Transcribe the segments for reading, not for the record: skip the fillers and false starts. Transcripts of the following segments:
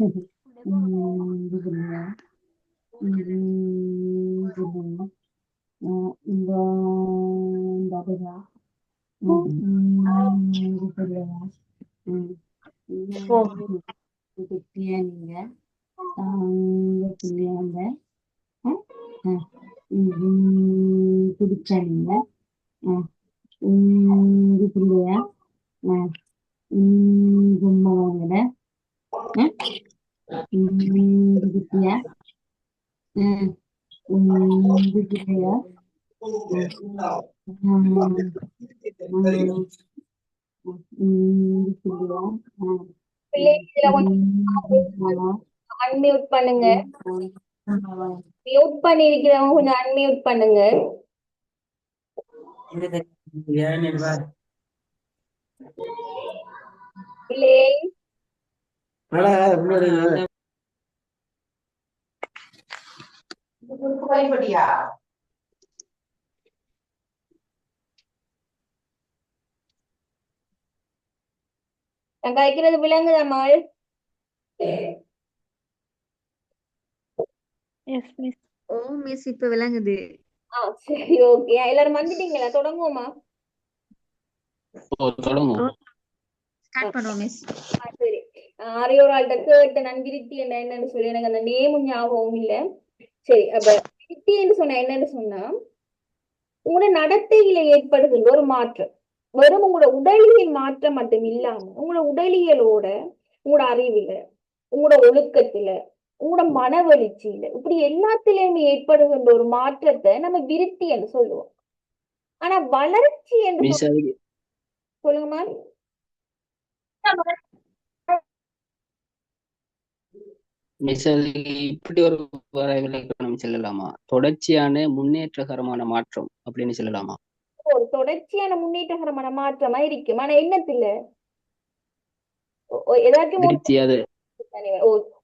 இதுல இதுல இந்த இந்த அதுதா இதுல இது பிள்ளைங்க பிள்ளைங்க குடிச்சாங்க இது பிள்ளையா கும்மவங்கள இது பிள்ளையா இது பிள்ளையா இது பிள்ளையா பிள்ளைகளை கொஞ்சம் அன்மியூட் பண்ணுங்க. மியூட் பண்ணிருக்கிறவங்க கொஞ்சம் அன்மியூட் பண்ணுங்க. பிள்ளை நான் கழிக்கிறது விளங்குதாம்மாள்? ஓ மிஸ் இப்ப விளங்குது. சரி, ஓகே. எல்லாரும் வந்துட்டீங்களா? தொடங்குவோமா? ஸ்டார்ட் பண்ணுவோம் மிஸ். சரி, அரையோராள்கிட்ட கேட்ட நான் விருத்தி என்ன என்னன்னு சொல்லி எனக்கு அந்த நேமும் ஞாபகம் இல்ல. சரி, அப்ப விருத்தி என்று சொன்ன என்னன்னு சொன்னா உங்களோட நடத்தையில ஏற்படுகின்ற ஒரு மாற்றம். வெறும் உங்களோட உடலியல் மாற்றம் மட்டும் இல்லாம உங்களோட உடலியலோட உங்களோட அறிவில உங்களோட ஒழுக்கத்துல உங்களோட மனவெழுச்சியில இப்படி எல்லாத்திலயுமே ஏற்படுகின்ற ஒரு மாற்றத்தை நம்ம விருத்தி என்று சொல்லுவோம். ஆனா வளர்ச்சி என்று சொல்லுங்கம்மா. இப்படி ஒரு விளக்கம் சொல்லலாமா? தொடர்ச்சியான முன்னேற்றகரமான மாற்றம் அப்படின்னு சொல்லலாமா? ஒரு தொடர்ச்சியான முன்னேற்றகரமான மாற்றமா இருக்கும். ஆனா என்னத்துல ஏதாச்சும்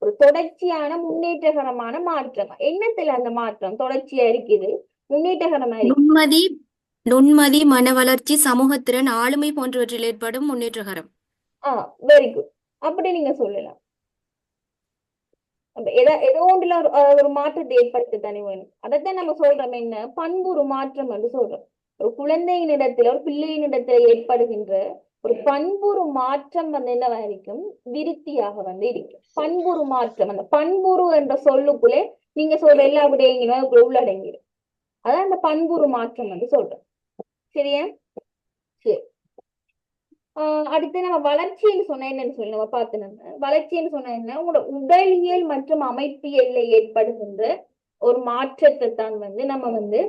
ஒரு தொடர்ச்சியான முன்னேற்றகரமான மாற்றம் என்னத்துல அந்த மாற்றம் தொடர்ச்சியா இருக்குது, முன்னேற்றகரமா இருக்கு. நுண்மதி, மன வளர்ச்சி, சமூகத்திறன், ஆளுமை போன்றவற்றில் ஏற்படும் முன்னேற்றகரம். Very good. அப்படி நீங்க சொல்லலாம். ஏதோ ஒன்றுல ஒரு மாற்றத்தை ஏற்படுத்த தானே வேணும். அதைத்தான் நம்ம சொல்றோம் என்ன பண்புறு மாற்றம் என்று சொல்றோம். ஒரு குழந்தையினிடத்துல ஒரு பிள்ளையினிடத்துல ஏற்படுகின்ற ஒரு பண்புறு மாற்றம் வந்து என்னவா இருக்கும், விருத்தியாக வந்து இருக்கும். பண்புறு மாற்றம், அந்த பண்புறு என்ற சொல்லுக்குள்ளே நீங்க சொல்ற எல்லா விடயங்களும் உள்ளடங்கிடும். அதான் அந்த பண்புறு மாற்றம் வந்து சொல்றோம். சரியா? சரி. அடுத்து நம்ம வளர்ச்சின்னு சொன்ன என்னன்னு சொல்லி நம்ம பார்த்து நம்ம வளர்ச்சின்னு சொன்ன என்ன உங்களோட உடலியல் மற்றும் அமைப்பியல்ல ஏற்படுகின்ற ஒரு மாற்றத்தை தான் வந்து நம்ம வந்து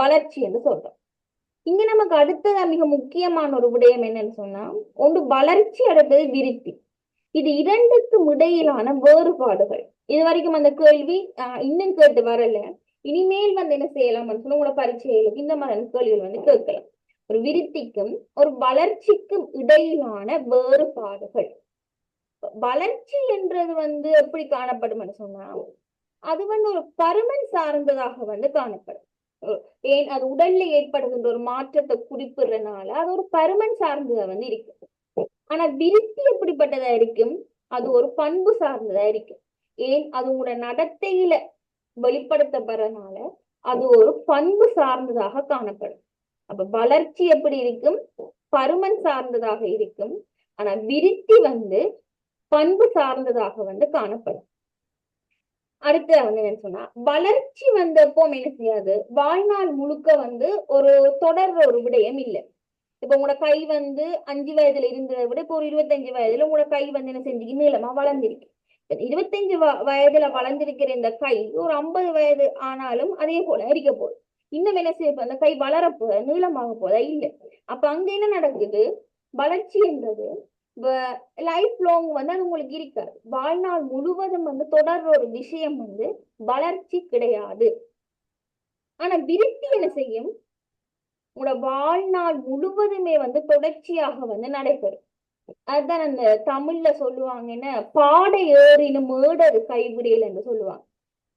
வளர்ச்சி என்று சொல்றோம். இங்க நமக்கு அடுத்தது மிக முக்கியமான ஒரு விடயம் என்னன்னு சொன்னா ஒன்று வளர்ச்சி, அடுத்தது விருத்தி. இது இரண்டுக்கும் இடையிலான வேறுபாடுகள். இது வரைக்கும் அந்த கேள்வி இன்னும் கேட்டு வரல. இனிமேல் வந்து என்ன செய்யலாம்னு சொன்னா உங்களோட பரீட்சைகளுக்கு இந்த மாதிரி கேள்விகள் வந்து கேட்கலாம். ஒரு விருத்திக்கும் ஒரு வளர்ச்சிக்கும் இடையிலான வேறுபாடுகள். வளர்ச்சி என்றது வந்து எப்படி காணப்படும் சொன்னா அது வந்து ஒரு பருமன் சார்ந்ததாக வந்து காணப்படும். ஏன் அது உடல்ல ஏற்படுகின்ற ஒரு மாற்றத்தை குறிப்பிடுறதுனால அது ஒரு பருமன் சார்ந்ததா வந்து இருக்கு. ஆனா விருத்தி எப்படிப்பட்டதா இருக்கும், அது ஒரு பண்பு சார்ந்ததா இருக்கும். ஏன் அது உங்களோட நடத்தையில வெளிப்படுத்தப்படுறதுனால அது ஒரு பண்பு சார்ந்ததாக காணப்படும். அப்ப வளர்ச்சி எப்படி இருக்கும், பருமன் சார்ந்ததாக இருக்கும். ஆனா விருத்தி வந்து பண்பு சார்ந்ததாக வந்து காணப்படும். அடுத்து வந்து என்ன சொன்னா வளர்ச்சி வந்து எப்பவும் என்ன செய்யாது, வாழ்நாள் முழுக்க வந்து ஒரு தொடர்ற ஒரு விடயம் இல்லை. இப்ப உங்களோட கை வந்து 5 வயதுல இருந்ததை விட இப்போ ஒரு 25 வயதுல உங்களோட கை வந்து என்ன செஞ்சு நீளமா வளர்ந்திருக்கு. 25 வயதுல வளர்ந்திருக்கிற இந்த கை ஒரு 50 வயது ஆனாலும் அதே போல இருக்க போகுது. இன்னும் என்ன செய்ய அந்த கை வளரப்போத நீளமாக போதா இல்லை. அப்ப அங்க என்ன நடக்குது, வளர்ச்சி என்றது லைஃப் லாங் வந்து அது உங்களுக்கு இருக்காது. வாழ்நாள் முழுவதும் வந்து தொடர்ற ஒரு விஷயம் வந்து வளர்ச்சி கிடையாது. ஆனா விருத்தி என்ன செய்யும், உங்களோட வாழ்நாள் முழுவதுமே வந்து தொடர்ச்சியாக வந்து நடைபெறும். அதுதான் அந்த தமிழ்ல சொல்லுவாங்க என்ன, பாடை ஏறினும் ஏடது கைவிடையில் என்று சொல்லுவாங்க.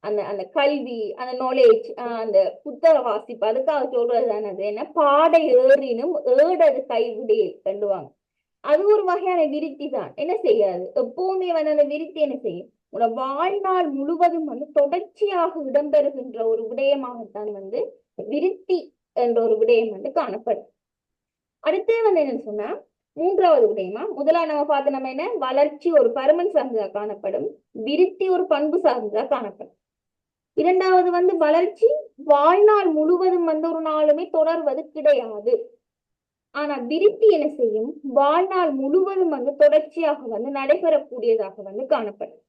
அந்த அந்த கல்வி, அந்த நாலேஜ், அந்த புத்தக வாசிப்பு அதுக்காக சொல்றது தானே அது என்ன, பாடை ஏறினும் ஏடது கைவிடையில் கண்டுவாங்க. அது ஒரு வகையான விருத்தி தான். என்ன செய்யாது, எப்பவுமே வந்து அந்த விருத்தி என்ன செய்யும், உங்களோட வாழ்நாள் முழுவதும் வந்து தொடர்ச்சியாக இடம்பெறுகின்ற ஒரு விடயமாகத்தான் வந்து விருத்தி என்ற ஒரு விடயம் வந்து காணப்படும். அடுத்து வந்து என்னன்னு சொன்னா, மூன்றாவது விடயமா, முதலாவது நம்ம பார்த்து நம்ம என்ன, வளர்ச்சி ஒரு பருமன் சார்ந்ததா காணப்படும், விருத்தி ஒரு பண்பு சார்ந்ததா காணப்படும். இரண்டாவது வந்து வளர்ச்சி வாழ்நாள் முழுவதும் வந்து ஒரு நாளுமே தொடர்வது கிடையாது. ஆனா விருத்தி என்ன செய்யும், வாழ்நாள் முழுவதும் வந்து தொடர்ச்சியாக வந்து நடைபெறக்கூடியதாக வந்து காணப்படும்.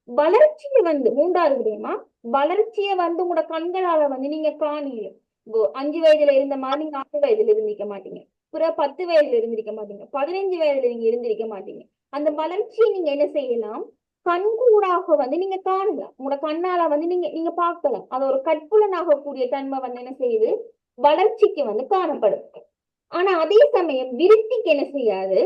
வளர்ச்சியை வந்து மூன்றாவது விடயமா, வளர்ச்சியை வந்து உங்களோட கண்களால வந்து நீங்க காணீங்க. இப்போ 5 வயதுல இருந்த மாதிரி நீங்க 6 வயதுல இருந்திருக்க மாட்டீங்க, பிறகு 10 வயதுல இருந்திருக்க மாட்டீங்க, 15 வயதுல நீங்க இருந்திருக்க மாட்டீங்க. அந்த வளர்ச்சியை நீங்க என்ன செய்யலாம், கண்கூடாக வந்து நீங்க காணலாம், உங்களோட கண்ணால வந்து நீங்க நீங்க பார்க்கலாம். அது ஒரு கற்புலனாக கூடிய தன்மை வந்து என்ன செய்யுது, வளர்ச்சிக்கு வந்து காணப்படும். ஆனா அதே சமயம் விருத்திக்கு என்ன செய்யாது,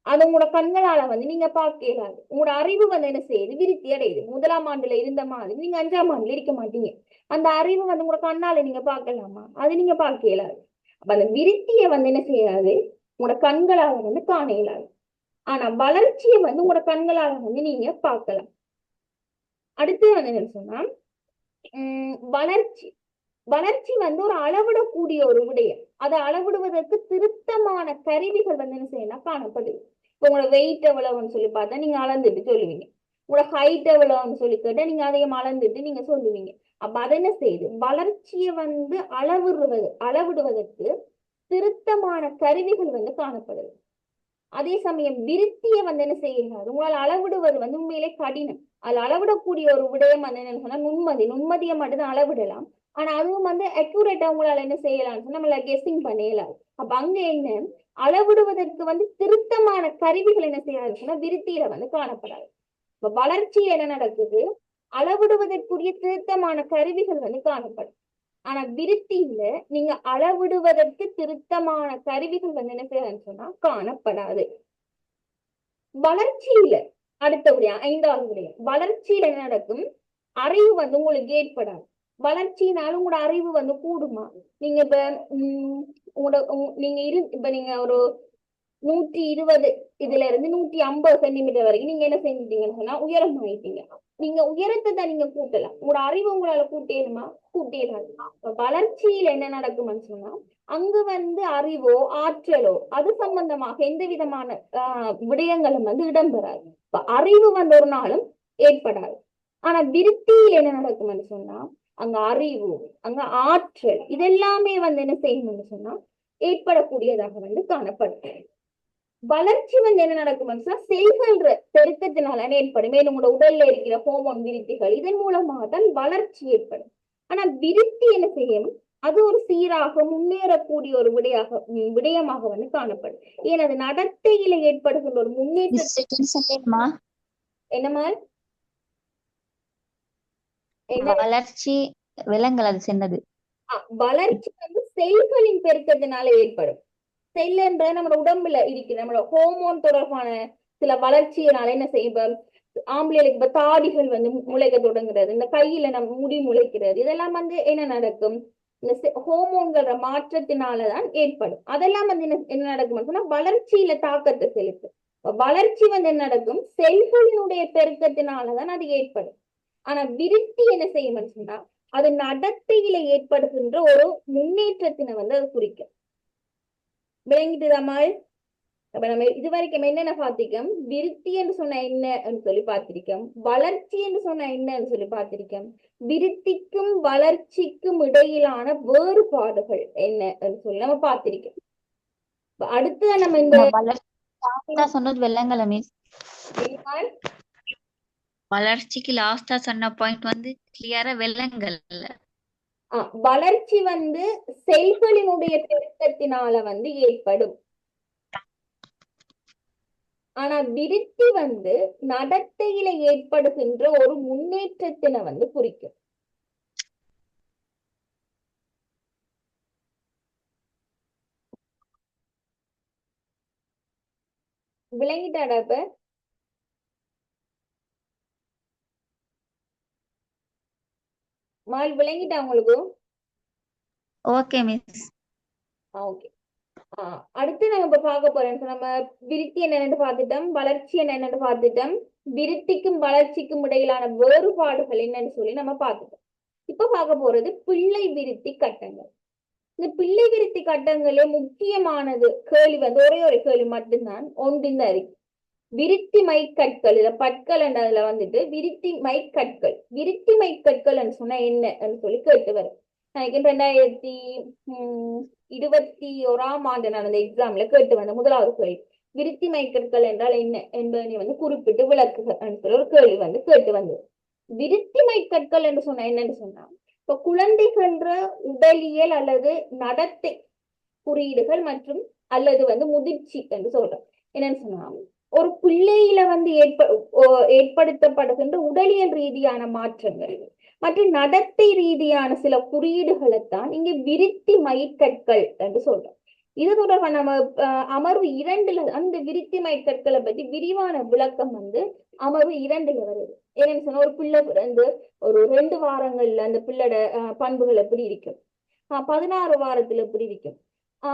அது உங்களோட கண்களால வந்து நீங்க பார்க்க இயலாது. உங்களோட அறிவு வந்து என்ன செய்யுது, விருத்தி அடையுது. 1ஆம் ஆண்டுல இருந்த மாதிரி நீங்க 5ஆம் ஆண்டுல இருக்க மாட்டீங்க. அந்த அறிவு வந்து உங்களோட கண்ணால நீங்க பார்க்கலாமா, அது நீங்க பார்க்க இயலாது. அப்ப அந்த விருத்தியை வந்து என்ன செய்யாது, உங்களோட கண்களால வந்து காண இயலாது. ஆனா வளர்ச்சியை வந்து உங்களோட கண்களால வந்து நீங்க பார்க்கலாம். அடுத்து வந்து என்ன சொன்னா, வளர்ச்சி வளர்ச்சி வந்து ஒரு அளவிடக்கூடிய ஒரு விடயம். அதை அளவிடுவதற்கு திருத்தமான கருவிகள் வந்து என்ன செய்யலாம், காணப்படுது. இப்போ உங்களோட வெயிட் எவ்வளவுன்னு சொல்லி பார்த்தா நீங்க அளந்துட்டு சொல்லுவீங்க, உங்களோட ஹைட் எவ்வளவுன்னு சொல்லி கேட்டா நீங்க அதையும் அளந்துட்டு நீங்க சொல்லுவீங்க. அப்ப அதை என்ன செய்யுது, வளர்ச்சியை வந்து அளவிடுவதற்கு திருத்தமான கருவிகள் வந்து காணப்படுது. அதே சமயம் விருத்தியை வந்து என்ன செய்யாது, உங்களால் அளவிடுவது வந்து உண்மையிலே கடினம். அதுல அளவிடக்கூடிய ஒரு விடயம் வந்து என்னன்னு சொன்னா நுண்மதியை மட்டும்தான் அளவிடலாம். ஆனா அதுவும் வந்து அக்யூரேட்டா உங்களால என்ன செய்யலாம்னு சொன்னா நம்மள கெஸ்ஸிங் பண்ணலாம். அப்ப அங்க என்ன, அளவிடுவதற்கு வந்து திருத்தமான கருவிகள் என்ன செய்யாது சொன்னா விருத்தியில வந்து காணப்படாது. இப்ப வளர்ச்சியில என்ன நடக்குது, அளவிடுவதற்குரிய திருத்தமான கருவிகள் வந்து காணப்படும். ஆனா விருத்தியில நீங்க அளவிடுவதற்கு திருத்தமான கருவிகள் வந்து என்ன செய்யறதுன்னு சொன்னா காணப்படாது. வளர்ச்சியில அடுத்தபடியா 5வது விடயம், வளர்ச்சியில என்ன நடக்கும், அறிவு வந்து உங்களுக்கு ஏற்படாது. வளர்ச்சியினால உங்களோட அறிவு வந்து கூடுமா, நீங்க இப்ப உங்களோட இப்ப நீங்க ஒரு 120 இதுல இருந்து 150 சென்டிமீட்டர் வரைக்கும் நீங்க என்ன செஞ்சிட்டீங்கன்னு சொன்னா உயரம் ஆயிட்டீங்க. நீங்க உயரத்தை தான் நீங்க கூட்டலாம், உங்களோட அறிவு உங்களால கூட்டேனுமா, கூட்டியலாது. வளர்ச்சியில என்ன நடக்கும்னு சொன்னா, அங்கு வந்து அறிவோ ஆற்றலோ அது சம்பந்தமாக எந்த விதமான விடயங்களும் வந்து இடம்பெறாது. அறிவு வந்து ஒரு நாளும் ஏற்படாது. ஆனா விருத்தியில் என்ன நடக்கும்னு சொன்னா, அங்க அறிவு அங்க ஆற்றல் இதெல்லாமே வந்து என்ன செய்யணும்னு சொன்னா ஏற்படக்கூடியதாக வந்து காணப்படும். வளர்ச்சி வந்து என்ன நடக்கும்னு சொன்னா செல்கள் பெருக்கத்தினால ஏற்படும். மேலும் உங்களோட உடல்ல இருக்கிற ஹோமோன் விருத்திகள் இதன் மூலமாக தான் வளர்ச்சி ஏற்படும். ஆனா விருத்தி என்ன செய்யும், அது ஒரு சீராக முன்னேறக்கூடிய ஒரு விடயமாக வந்து காணப்படும். ஏன் அது நடத்தையில ஏற்படுகின்ற ஒரு முன்னேற்றம். என்னமா வளர்ச்சி விலங்கல் அது சின்னது. வளர்ச்சி வந்து செல்களின் பெருக்கத்தினால ஏற்படும். செல் என்றது நம்ம உடம்புல இருக்கிற நம்மளோட ஹோமோன் தொடர்பான சில வளர்ச்சியினால என்ன செய்யும், ஆம்பளைகளுக்கு இப்ப தாடிகள் வந்து முளைக்க தொடங்குறது, இந்த கையில நம்ம முடி முளைக்கிறது, இதெல்லாம் வந்து என்ன நடக்கும், இந்த ஹோமோன்கள மாற்றத்தினாலதான் ஏற்படும். அதெல்லாம் வந்து என்ன நடக்கும் சொன்னா வளர்ச்சியில தாக்கத்தை செலுத்தும். வளர்ச்சி வந்து என்ன நடக்கும், செல்களினுடைய பெருக்கத்தினாலதான் அது ஏற்படும். ஆனா விருத்தி என்ன செய்யும் சொன்னா அது நடத்தையில ஏற்படுகின்ற ஒரு முன்னேற்றத்தினை வந்து அது குறிக்கும். விளங்கிட்டுதாமா? அப்ப நம்ம இதுவரைக்கும் என்னென்ன பார்த்திருக்கோம், விருத்தி என்று சொன்ன என்னன்னு சொல்லி பார்த்திருக்கோம், வளர்ச்சி என்று சொன்ன என்னன்னு சொல்லி பார்த்திருக்கோம், விருத்திக்கும் வளர்ச்சிக்கும் இடையிலான வேறுபாடுகள் என்ன சொல்லி நம்ம பார்த்திருக்கோம். அடுத்து நம்ம இந்த சொன்னது வெள்ளங்கல மிஸ், வளர்ச்சிக்கு லாஸ்டா சொன்ன பாயிண்ட் வந்து கிளியரா வெள்ளங்கல். வளர்ச்சி வந்து செல்களினுடைய பெருக்கத்தினால வந்து ஏற்படும். ஆனா விருத்தி வந்து நடத்தையில ஏற்படுகின்ற ஒரு முன்னேற்றத்தினை வந்து குறிக்கும். விளங்கிட்டாடா? இப்ப மால் விளங்கிட்டா உங்களுக்கு? Okay miss. ஓகே. அடுத்து நம்ம இப்ப பார்க்க போறோம். நம்ம விருத்தி என்னன்னு பார்த்துட்டோம், வளர்ச்சி என்னன்னு பார்த்துட்டோம், விருத்திக்கும் வளர்ச்சிக்கும் இடையிலான வேறுபாடுகள் என்னன்னு சொல்லி நம்ம பார்த்துட்டோம். இப்ப பார்க்க போறது பிள்ளை விருத்தி கட்டங்கள். இந்த பிள்ளை விருத்தி கட்டங்களே முக்கியமானது கேள்வி வந்து ஒரே ஒரு கேள்வி மட்டும்தான் ஒன்றின் இருக்கு. விருத்தி மைக்கற்கள், இத பற்கள் என்றதுல வந்துட்டு விருத்தி மைக்கற்கள். விருத்தி மைக்கற்கள் சொன்னா என்னன்னு சொல்லி கேட்டு வரும். எனக்கு 2021ஆம் ஆண்டு நடந்த எக்ஸாம்ல கேட்டு வந்த முதலாவது கேள்வி விருத்தி மைக்கற்கள் என்றால் என்ன என்பதை வந்து குறிப்பிட்டு விளக்குக சொல்லி ஒரு கேள்வி வந்து கேட்டு வந்தது. விருத்தி மைக்கற்கள் என்று சொன்னா என்னன்னு சொன்னா, இப்ப குழந்தைகள்ன்ற உடலியல் அல்லது நடத்தை குறியீடுகள் மற்றும் அல்லது வந்து முதிர்ச்சி என்று சொல்றோம். என்னன்னு சொன்னா, ஒரு பிள்ளையில வந்து ஏற்படுத்தப்படுகின்ற உடலியல் ரீதியான மாற்றங்கள் மற்றும் நடத்தை ரீதியான சில குறியீடுகளைத்தான் இங்க விருத்தி மைக்கற்கள் என்று சொல்றோம். இது தொடர்பாக நம்ம அமர்வு 2ல அந்த விருத்தி மைக்கற்களை பற்றி விரிவான விளக்கம் வந்து அமர்வு 2ல வருது. என்னன்னு சொன்னா, ஒரு பிள்ளை பிறந்து ஒரு 2 வாரங்கள்ல அந்த பிள்ளையோட பண்புகள் எப்படி இருக்கும், 16 வாரத்துல எப்படி இருக்கும்,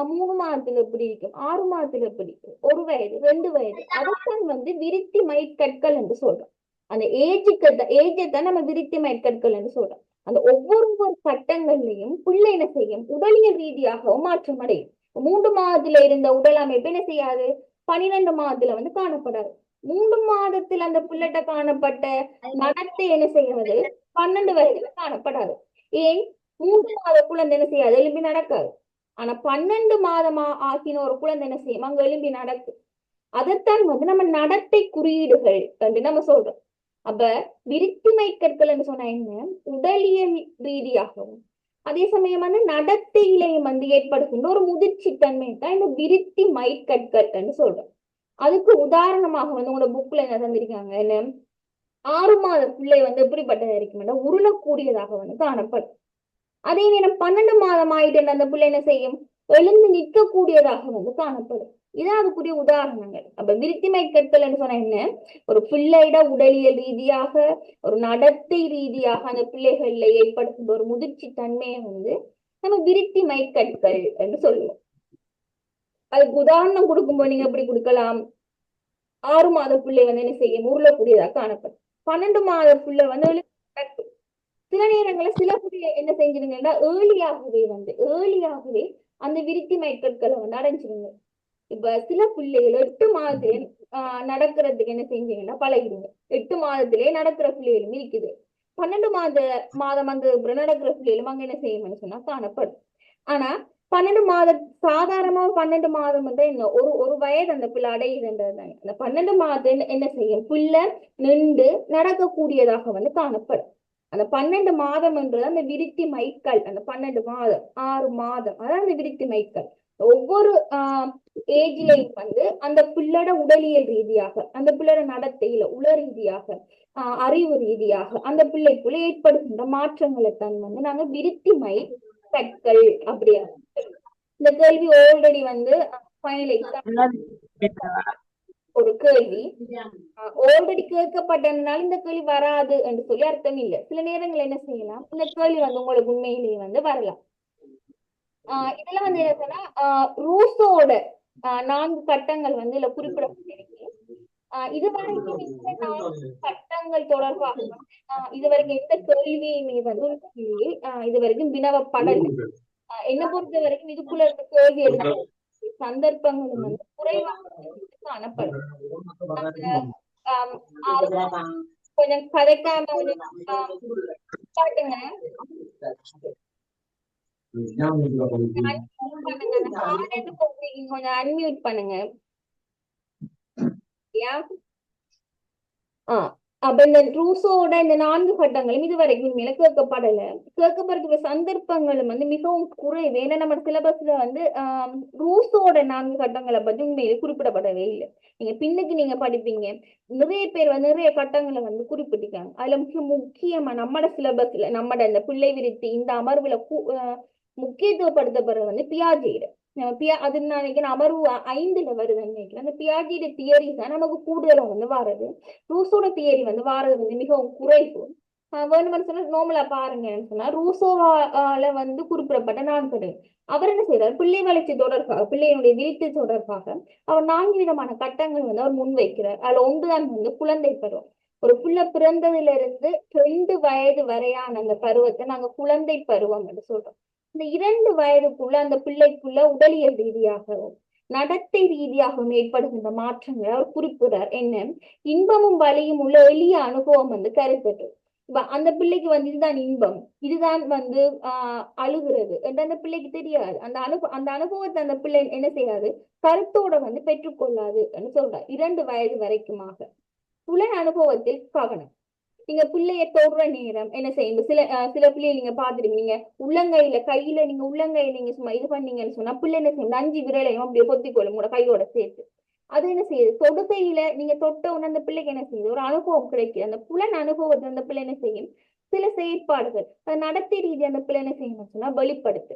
3 மாதத்துல எப்படி இருக்கும், 6 மாதத்துல எப்படி இருக்கும், 1 வயது 2 வயது, அதைத்தான் வந்து விருத்தி மைக்கற்கள் என்று சொல்றோம். அந்த ஏஜைத்தான் நம்ம விருத்தி மைக்கற்கள் என்று சொல்றோம். அந்த ஒவ்வொரு கட்டங்கள்லையும் பிள்ளை என்ன செய்யும், உடலியல் ரீதியாகவும் மாற்றம் அடையும். 3 மாதத்துல இருந்த உடல் அமைப்பு என்ன செய்யாது, 12 மாதத்துல வந்து காணப்படாது. 3 மாதத்துல அந்த பிள்ளைகிட்ட காணப்பட்ட நடத்தை என்ன செய்யாது, 12 வயதுல காணப்படாது. ஏன், 3 மாத குழந்தை என்ன செய்யாது, எழும்பி நடக்காது. ஆனா 12 மாதமா ஆக்கின ஒரு குழந்தை என்ன செய்யும், அங்க எழும்பி நடக்கும். அதைத்தான் வந்து நம்ம நடத்தை குறியீடுகள் என்று நம்ம சொல்றோம். அப்ப விருத்தி மைக்கற்கள் என்று சொன்னா என்ன, உடலியல் ரீதியாகவும் அதே சமயம் வந்து நடத்தையிலையும் வந்து ஏற்படுகின்ற ஒரு முதிர்ச்சி தன்மை தான் இந்த விருத்தி மைக்கற்கள் என்று சொல்றோம். அதுக்கு உதாரணமாக வந்து உங்களோட புக்ல என்ன தந்திருக்காங்க, என்ன 6 மாத பிள்ளை வந்து எப்படிப்பட்டதா இருக்கும், உருளக்கூடியதாக வந்து காணப்படும். அதே நேரம் 12 மாதம் ஆயிட்டு அந்த பிள்ளை என்ன செய்யும், எழுந்து நிற்கக்கூடியதாக வந்து காணப்படும். இதான் அதுக்குரிய உதாரணங்கள். அப்ப விருத்தி மைக்கற்கள் என்று சொன்னா என்ன, ஒரு பிள்ளையிட உடலியல் ரீதியாக ஒரு நடத்தை ரீதியாக அந்த பிள்ளைகள்ல ஏற்படுகின்ற ஒரு முதிர்ச்சி தன்மையை வந்து நம்ம விருத்தி மைக்கற்கள் என்று சொல்லுவோம். அதுக்கு உதாரணம் கொடுக்கும்போது நீங்க எப்படி கொடுக்கலாம், 6 மாத பிள்ளை வந்து என்ன செய்யும், உருளக்கூடியதாக காணப்படும். 12 மாத பிள்ளை வந்து நடக்கும். சில நேரங்களில் சில பிள்ளை என்ன செஞ்சிருங்கன்னா ஏர்லியாகவே அந்த விருத்தி மைக்கற்களை வந்து அடைஞ்சிருங்க. இப்ப சில பிள்ளைகள் 8 மாதத்துல நடக்கிறதுக்கு என்ன செஞ்சீங்கன்னா பழகிடுங்க. 8 மாதத்திலே நடக்கிற பிள்ளைகளும் இருக்குது. 12 மாதம் அங்க நடக்கிற பிள்ளைகளும் அங்க என்ன செய்யும்னு சொன்னா காணப்படும். ஆனா 12 மாதம் சாதாரணமா 12 மாதம் வந்து என்ன ஒரு வயது அந்த பிள்ளை அடையுதுன்றது தானே. அந்த 12 மாதம் என்ன செய்யும், பிள்ளை நின்று நடக்கக்கூடியதாக வந்து காணப்படும். அந்த 12 மாதம் என்றது அந்த விருத்தி மைக்கல். அந்த 12 மாதம் 6 மாதம் அதான் அந்த விருத்தி மைக்கல். ஒவ்வொரு ஏஜ்லையும் வந்து அந்த பிள்ளோட உடலியல் ரீதியாக, அந்த பிள்ளோட நடத்தையில உள ரீதியாக, அறிவு ரீதியாக அந்த பிள்ளைக்குள்ள ஏற்படுகின்ற மாற்றங்களை தான் வந்து நாங்க விருத்தி மைக்கற்கள் அப்படியா. இந்த கேள்வி ஆல்ரெடி வந்து ஃபைனல் எக்ஸாம் ஒரு கேள்வி ஆல்ரெடி கேட்கப்பட்டதுனால இந்த கேள்வி வராது என்று சொல்லி அர்த்தம் இல்லை. சில நேரங்கள் என்ன செய்யலாம், இந்த கேள்வி வந்து உங்களுக்கு உண்மையிலேயே வந்து வரலாம். இதுல வந்து என்னன்னா ரூசோட 4 கட்டங்கள் வந்து இதுல குறிப்பிடப்பட்டிருக்கு. இதுவரைக்கும் இந்த 4 கட்டங்கள் தொடர்பாக இதுவரைக்கும் எந்த கேள்வியுமே வந்து இதுவரைக்கும் வினவப்படலை. என்ன பொறுத்த வரைக்கும் இதுக்குள்ள இருக்க கேள்வி எடுக்க சந்தர்ப்பங்களும் வந்து குறைவாக காணப்படும். கொஞ்சம் கதைக்காம காட்டுங்க, கொஞ்சம் அன்மியூட் பண்ணுங்க. அப்ப இந்த ரூசோட இந்த 4 கட்டங்களும் இதுவரைக்கும் மேல கேட்கப்படல. கேட்கப்படுற சந்தர்ப்பங்களும் வந்து மிகவும் குறைவு. ஏன்னா நம்ம சிலபஸ்ல வந்து ரூசோட 4 கட்டங்களை பத்தி உண்மையிலே குறிப்பிடப்படவே இல்லை. நீங்க பின்னுக்கு நீங்க படிப்பீங்க, நிறைய பேர் வந்து நிறைய கட்டங்களை வந்து குறிப்பிட்டிருக்காங்க. அதுல முக்கியமா நம்மட சிலபஸ்ல நம்மட இந்த பிள்ளை விருத்தி இந்த அமர்வுல முக்கியத்துவப்படுத்தப்படுறது வந்து பியாஜெயோட அது நான் நினைக்கிறேன் அமர்வு 5ல வருதுன்னு நினைக்கிறேன். அந்த பியாஜெயோட தியரி தான் நமக்கு கூடுதலா வந்து வாரது. ரூசோட தியரி வந்து வாரது வந்து மிகவும் குறைவு. வேணுமென்னு சொன்னா நார்மலா பாருங்கன்னு சொன்னா ரூசோவால வந்து குறிப்பிடப்பட்ட நான்கு. அவர் என்ன செய்யறார், பிள்ளை வளர்ச்சி தொடர்பாக, பிள்ளையினுடைய வீழ்ச்சி தொடர்பாக அவர் 4 விதமான கட்டங்கள் வந்து அவர் முன்வைக்கிறார். அதுல ஒன்றுதான் வந்து குழந்தை பருவம். ஒரு புள்ள பிறந்ததுல இருந்து 2 வயது வரையான அந்த பருவத்தை நாங்க குழந்தை பருவம் என்று சொல்றோம். இந்த 2 வயதுக்குள்ள அந்த பிள்ளைக்குள்ள உடலியல் ரீதியாகவும் நடத்தை ரீதியாகவும் ஏற்படுகின்ற மாற்றங்களை அவர் குறிப்பிடுறார். என்ன, இன்பமும் வலியும் உள்ள எளிய அனுபவம் வந்து கருத்தட்டு. அந்த பிள்ளைக்கு வந்து இதுதான் இன்பம், இதுதான் வந்து அழுகிறது என்று அந்த பிள்ளைக்கு தெரியாது. அந்த அனுபவத்தை அந்த பிள்ளை என்ன செய்யாது, கருத்தோட வந்து பெற்றுக்கொள்ளாது என்று சொல்றார். 2 வயது வரைக்குமாக புலன் அனுபவத்தில் கவனம். நீங்க பிள்ளைய தொடுற நேரம் என்ன செய்யுங்க, சில பிள்ளைய நீங்க பாத்துருக்கீங்க, உள்ளங்கையில கையில நீங்க உள்ளங்கையில நீங்க சும்மா இது பண்ணீங்கன்னு சொன்னா பிள்ளை என்ன செய்யும், 5 விரலையும் அப்படியே பொத்திக்கொள்ளும் உங்களோட கையோட சேர்த்து. அது என்ன செய்யுது, தொடுகையில நீங்க தொட்ட உடனே அந்த பிள்ளைக்கு என்ன செய்யுது, ஒரு அனுபவம் கிடைக்குது. அந்த புலன் அனுபவத்தை அந்த பிள்ளை என்ன செய்யும், சில செயற்பாடுகள் நடத்தை ரீதி அந்த பிள்ளை என்ன செய்யணும்னு சொன்னா வெளிப்படுத்து.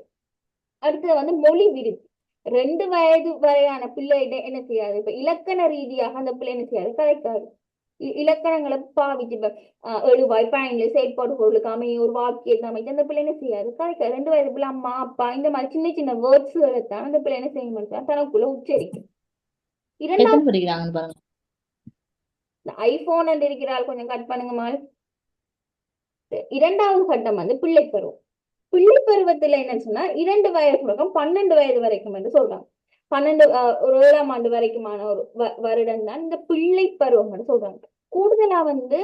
அடுத்தது வந்து மொழி விருத்தி. 2 வயது வரையான பிள்ளைகிட்ட என்ன செய்யாது, இப்ப இலக்கண ரீதியாக அந்த பிள்ளை என்ன செய்யாது, கதைக்காது. இலக்கணங்களை பாவிச்சு எழுவாய் பயன்ல செயற்பாடு பொருளுக்கு அமைய ஒரு வாக்கியத்தை அமைச்சு அந்த பிள்ளை என்ன செய்யாது, கதைக்காது. 2 வயது பிள்ளை அம்மா அப்பா இந்த மாதிரி சின்ன சின்ன வேர்ட்ஸ்களை தான் அந்த பிள்ளை என்ன செய்ய மாட்டாங்க, தனக்குள்ள உச்சரிக்கும். எத்தனை படிக்கிறாங்கன்னு பாருங்க. ஐபோன் இருக்கிறாள், கொஞ்சம் கட் பண்ணுங்க மால். 2வது கட்டம் வந்து பிள்ளை பருவம். பிள்ளை பருவத்துல என்னன்னு சொன்னா 2 வயது தொடக்கம் 12 வயது வரைக்கும் என்று சொல்றாங்க. 12 ஒரு 7ஆம் ஆண்டு வரைக்குமான ஒரு வருடம் தான் இந்த பிள்ளை பருவம் சொல்றாங்க. கூடுதலா வந்து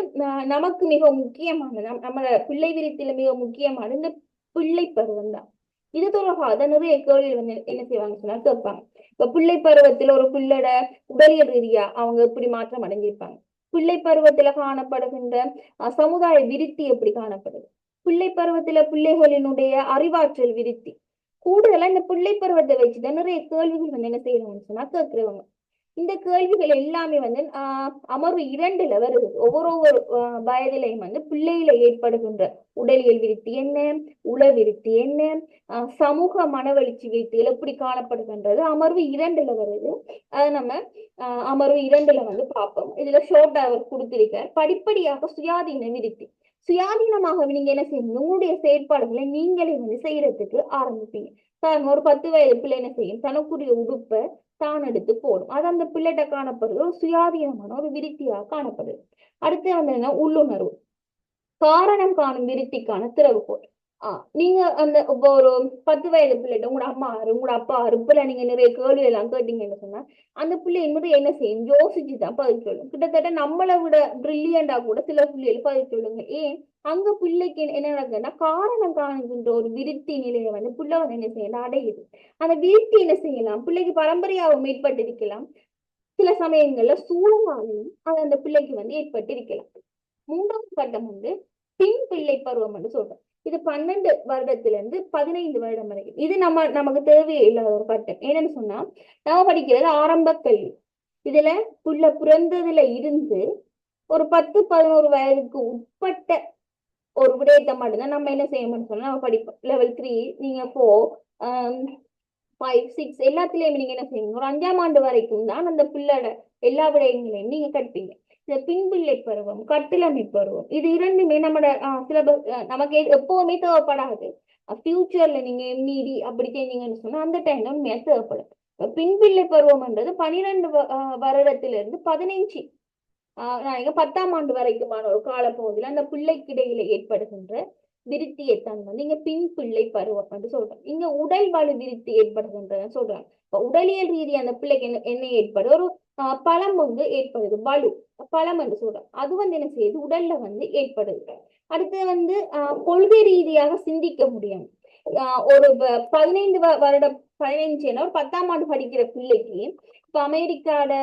நமக்கு மிக முக்கியமானது, நம்ம பிள்ளை விருத்தியில மிக முக்கியமானது இந்த பிள்ளை பருவம் தான். இது தொடர்பாக நிறைய கேள்விகள் வந்து என்ன செய்வாங்க சொன்னா கேட்பாங்க. இப்ப பிள்ளை பருவத்துல ஒரு பிள்ளையோட உடலியல் ரீதியா அவங்க எப்படி மாற்றம் அடைஞ்சிருப்பாங்க, பிள்ளை பருவத்துல காணப்படுகின்ற சமுதாய விருத்தி எப்படி காணப்படுது, பிள்ளை பருவத்துல பிள்ளைகளினுடைய அறிவாற்றல் விருத்தி. கூடுதலா இந்த பிள்ளை பருவத்தை வச்சுதான் நிறைய கேள்விகள் வந்து என்ன செய்யறவங்க சொன்னா கேட்கிறவங்க. இந்த கேள்விகள் எல்லாமே வந்து அமர்வு 2ல வருது. ஒவ்வொரு வயதிலையும் வந்து பிள்ளையில ஏற்படுகின்ற உடலியல் விருத்தி என்ன, உள விருத்தி என்ன, சமூக மனவளர்ச்சி விருத்திகள் எப்படி காணப்படுகின்றது அமர்வு 2ல வருது. அதை நம்ம அமர்வு 2ல வந்து பார்ப்போம். இதுல ஷோர்ட்டா அவர் கொடுத்திருக்கார். படிப்படியாக சுயாதீன விருத்தி. சுயாதீனமாக நீங்க என்ன செய்யணும், உங்களுடைய செயற்பாடுகளை நீங்களே வந்து செய்யறதுக்கு ஆரம்பிப்பீங்க. ஒரு 10 வயது பிள்ளை என்ன செய்யும், தனக்குரிய உடுப்பை தான் எடுத்து போடும். அது அந்த பிள்ளைகிட்ட காணப்படுது ஒரு சுயாதீனமான ஒரு விருத்தியாக காணப்படுது. அடுத்து வந்து என்ன, உள்ளுணர்வு. காரணம் காணும் விருத்திக்கான திறவுகோல். நீங்க அந்த இப்போ ஒரு 10 வயது பிள்ளைகிட்ட உங்களோட அம்மா ஆறு உங்களோட அப்பா ஆறு பிள்ளை நீங்க நிறைய கேள்வி எல்லாம் கேட்டீங்கன்னு சொன்னா அந்த பிள்ளை என்பது என்ன செய்யும், யோசிச்சுதான் பதில் சொல்லும். கிட்டத்தட்ட நம்மளை விட பிரில்லியண்டா கூட சில பிள்ளைகள் பதில் சொல்லுங்க. ஏன், அங்க பிள்ளைக்கு என்ன நடக்குதுன்னா காரணம் காணுகின்ற ஒரு விருத்தி நிலையை வந்து பிள்ளை வந்து என்ன செய்யணும் அடையுது. அந்த விருத்தி என்ன செய்யலாம், பிள்ளைக்கு பரம்பரையாகவும் ஏற்பட்டிருக்கலாம், சில சமயங்கள்ல சூழலாலையும் அது அந்த பிள்ளைக்கு வந்து ஏற்பட்டிருக்கலாம். 3வது கட்டம் வந்து பின் பிள்ளை பருவம் என்று சொல்றோம். இது 12 வருடத்துல இருந்து 15 வருடம் வரைக்கும். இது நமக்கு தேவையே இல்லாத ஒரு கட்டம். என்னன்னு சொன்னா நம்ம படிக்கிறது ஆரம்ப கல்வி. இதுல புள்ள பிறந்ததுல இருந்து ஒரு 10-11 வயதுக்கு உட்பட்ட ஒரு விடயத்தை மட்டும்தான் நம்ம என்ன செய்யணும்னு சொன்னா நம்ம படிப்போம். லெவல் 3 நீங்க 4 5 6 எல்லாத்துலயுமே நீங்க என்ன செய்யணும், ஒரு 5ஆம் ஆண்டு வரைக்கும் தான் அந்த பிள்ளோட எல்லா விடயங்களையும் நீங்க கற்பீங்க. இந்த பின்பிள்ளை பருவம், கட்டிலமை பருவம், இது 2மே நம்மளோட சிலபஸ் நமக்கு எப்பவுமே தேவைப்படாது. ஃபியூச்சர்ல நீங்க எம்இடி அப்படி செஞ்சீங்கன்னு சொன்னா அந்த டைம்ல உண்மையா தேவைப்படும். பின்பிள்ளை பருவம்ன்றது 12 வருடத்திலிருந்து 15 10ஆம் ஆண்டு வரைக்குமான ஒரு காலப்பகுதியில அந்த பிள்ளைக்கு இடையில ஏற்படுகின்ற விருத்தியைத்தான் வந்து இங்க பின் பிள்ளை பருவம் என்று சொல்றோம். இங்க உடல் வலு விருத்தி ஏற்படுகின்றன சொல்றாங்க. இப்ப உடலியல் ரீதி அந்த பிள்ளைக்கு என்ன ஏற்படுது, ஒரு பலம் வந்து ஏற்படுது, வலு பலம் என்று சொல்றோம். அது வந்து என்ன செய்யுது, உடல்ல வந்து ஏற்படுது. அடுத்து வந்து கொள்கை ரீதியாக சிந்திக்க முடியும். ஒரு 15 வருடம் 15 ஒரு 10ஆம் ஆண்டு படிக்கிற பிள்ளைக்கு இப்ப அமெரிக்காட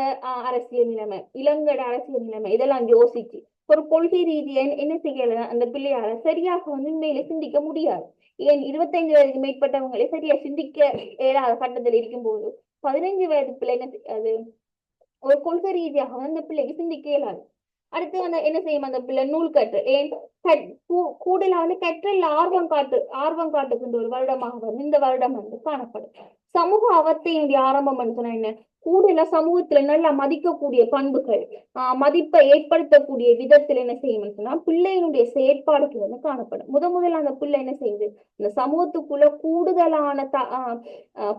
அரசியல் நிலைமை, இலங்கையோட அரசியல் நிலைமை இதெல்லாம் யோசிச்சு ஒரு கொள்கை ரீதியா என்ன செய்யல அந்த பிள்ளையால சரியாக வந்து உண்மையில சிந்திக்க முடியாது. ஏன் 25 வயதுக்கு மேற்பட்டவங்களே சரியா சிந்திக்க இயலாத கட்டத்தில் இருக்கும்போது 15 வயது பிள்ளை அது ஒரு கொள்கை ரீதியாக வந்து அந்த பிள்ளைக்கு சிந்திக்க இயலாது. அடுத்து வந்து என்ன செய்யும் அந்த பிள்ளை, நூல் கற்று. ஏன் கூடுதலா வந்து கற்றல் ஆர்வம் காட்டுகின்ற ஒரு வருடமாக வந்து இந்த வருடம் வந்து காணப்படும். சமூக அவத்தையினுடைய ஆரம்பம் சொன்னா என்ன, கூடுதலா சமூகத்துல நல்லா மதிக்கக்கூடிய பண்புகள், மதிப்பை ஏற்படுத்தக்கூடிய விதத்துல என்ன செய்யணும்னு சொன்னா பிள்ளையினுடைய செயற்பாடுகள் வந்து காணப்படும். முதல்ல அந்த பிள்ளை என்ன செய்யுது, இந்த சமூகத்துக்குள்ள கூடுதலான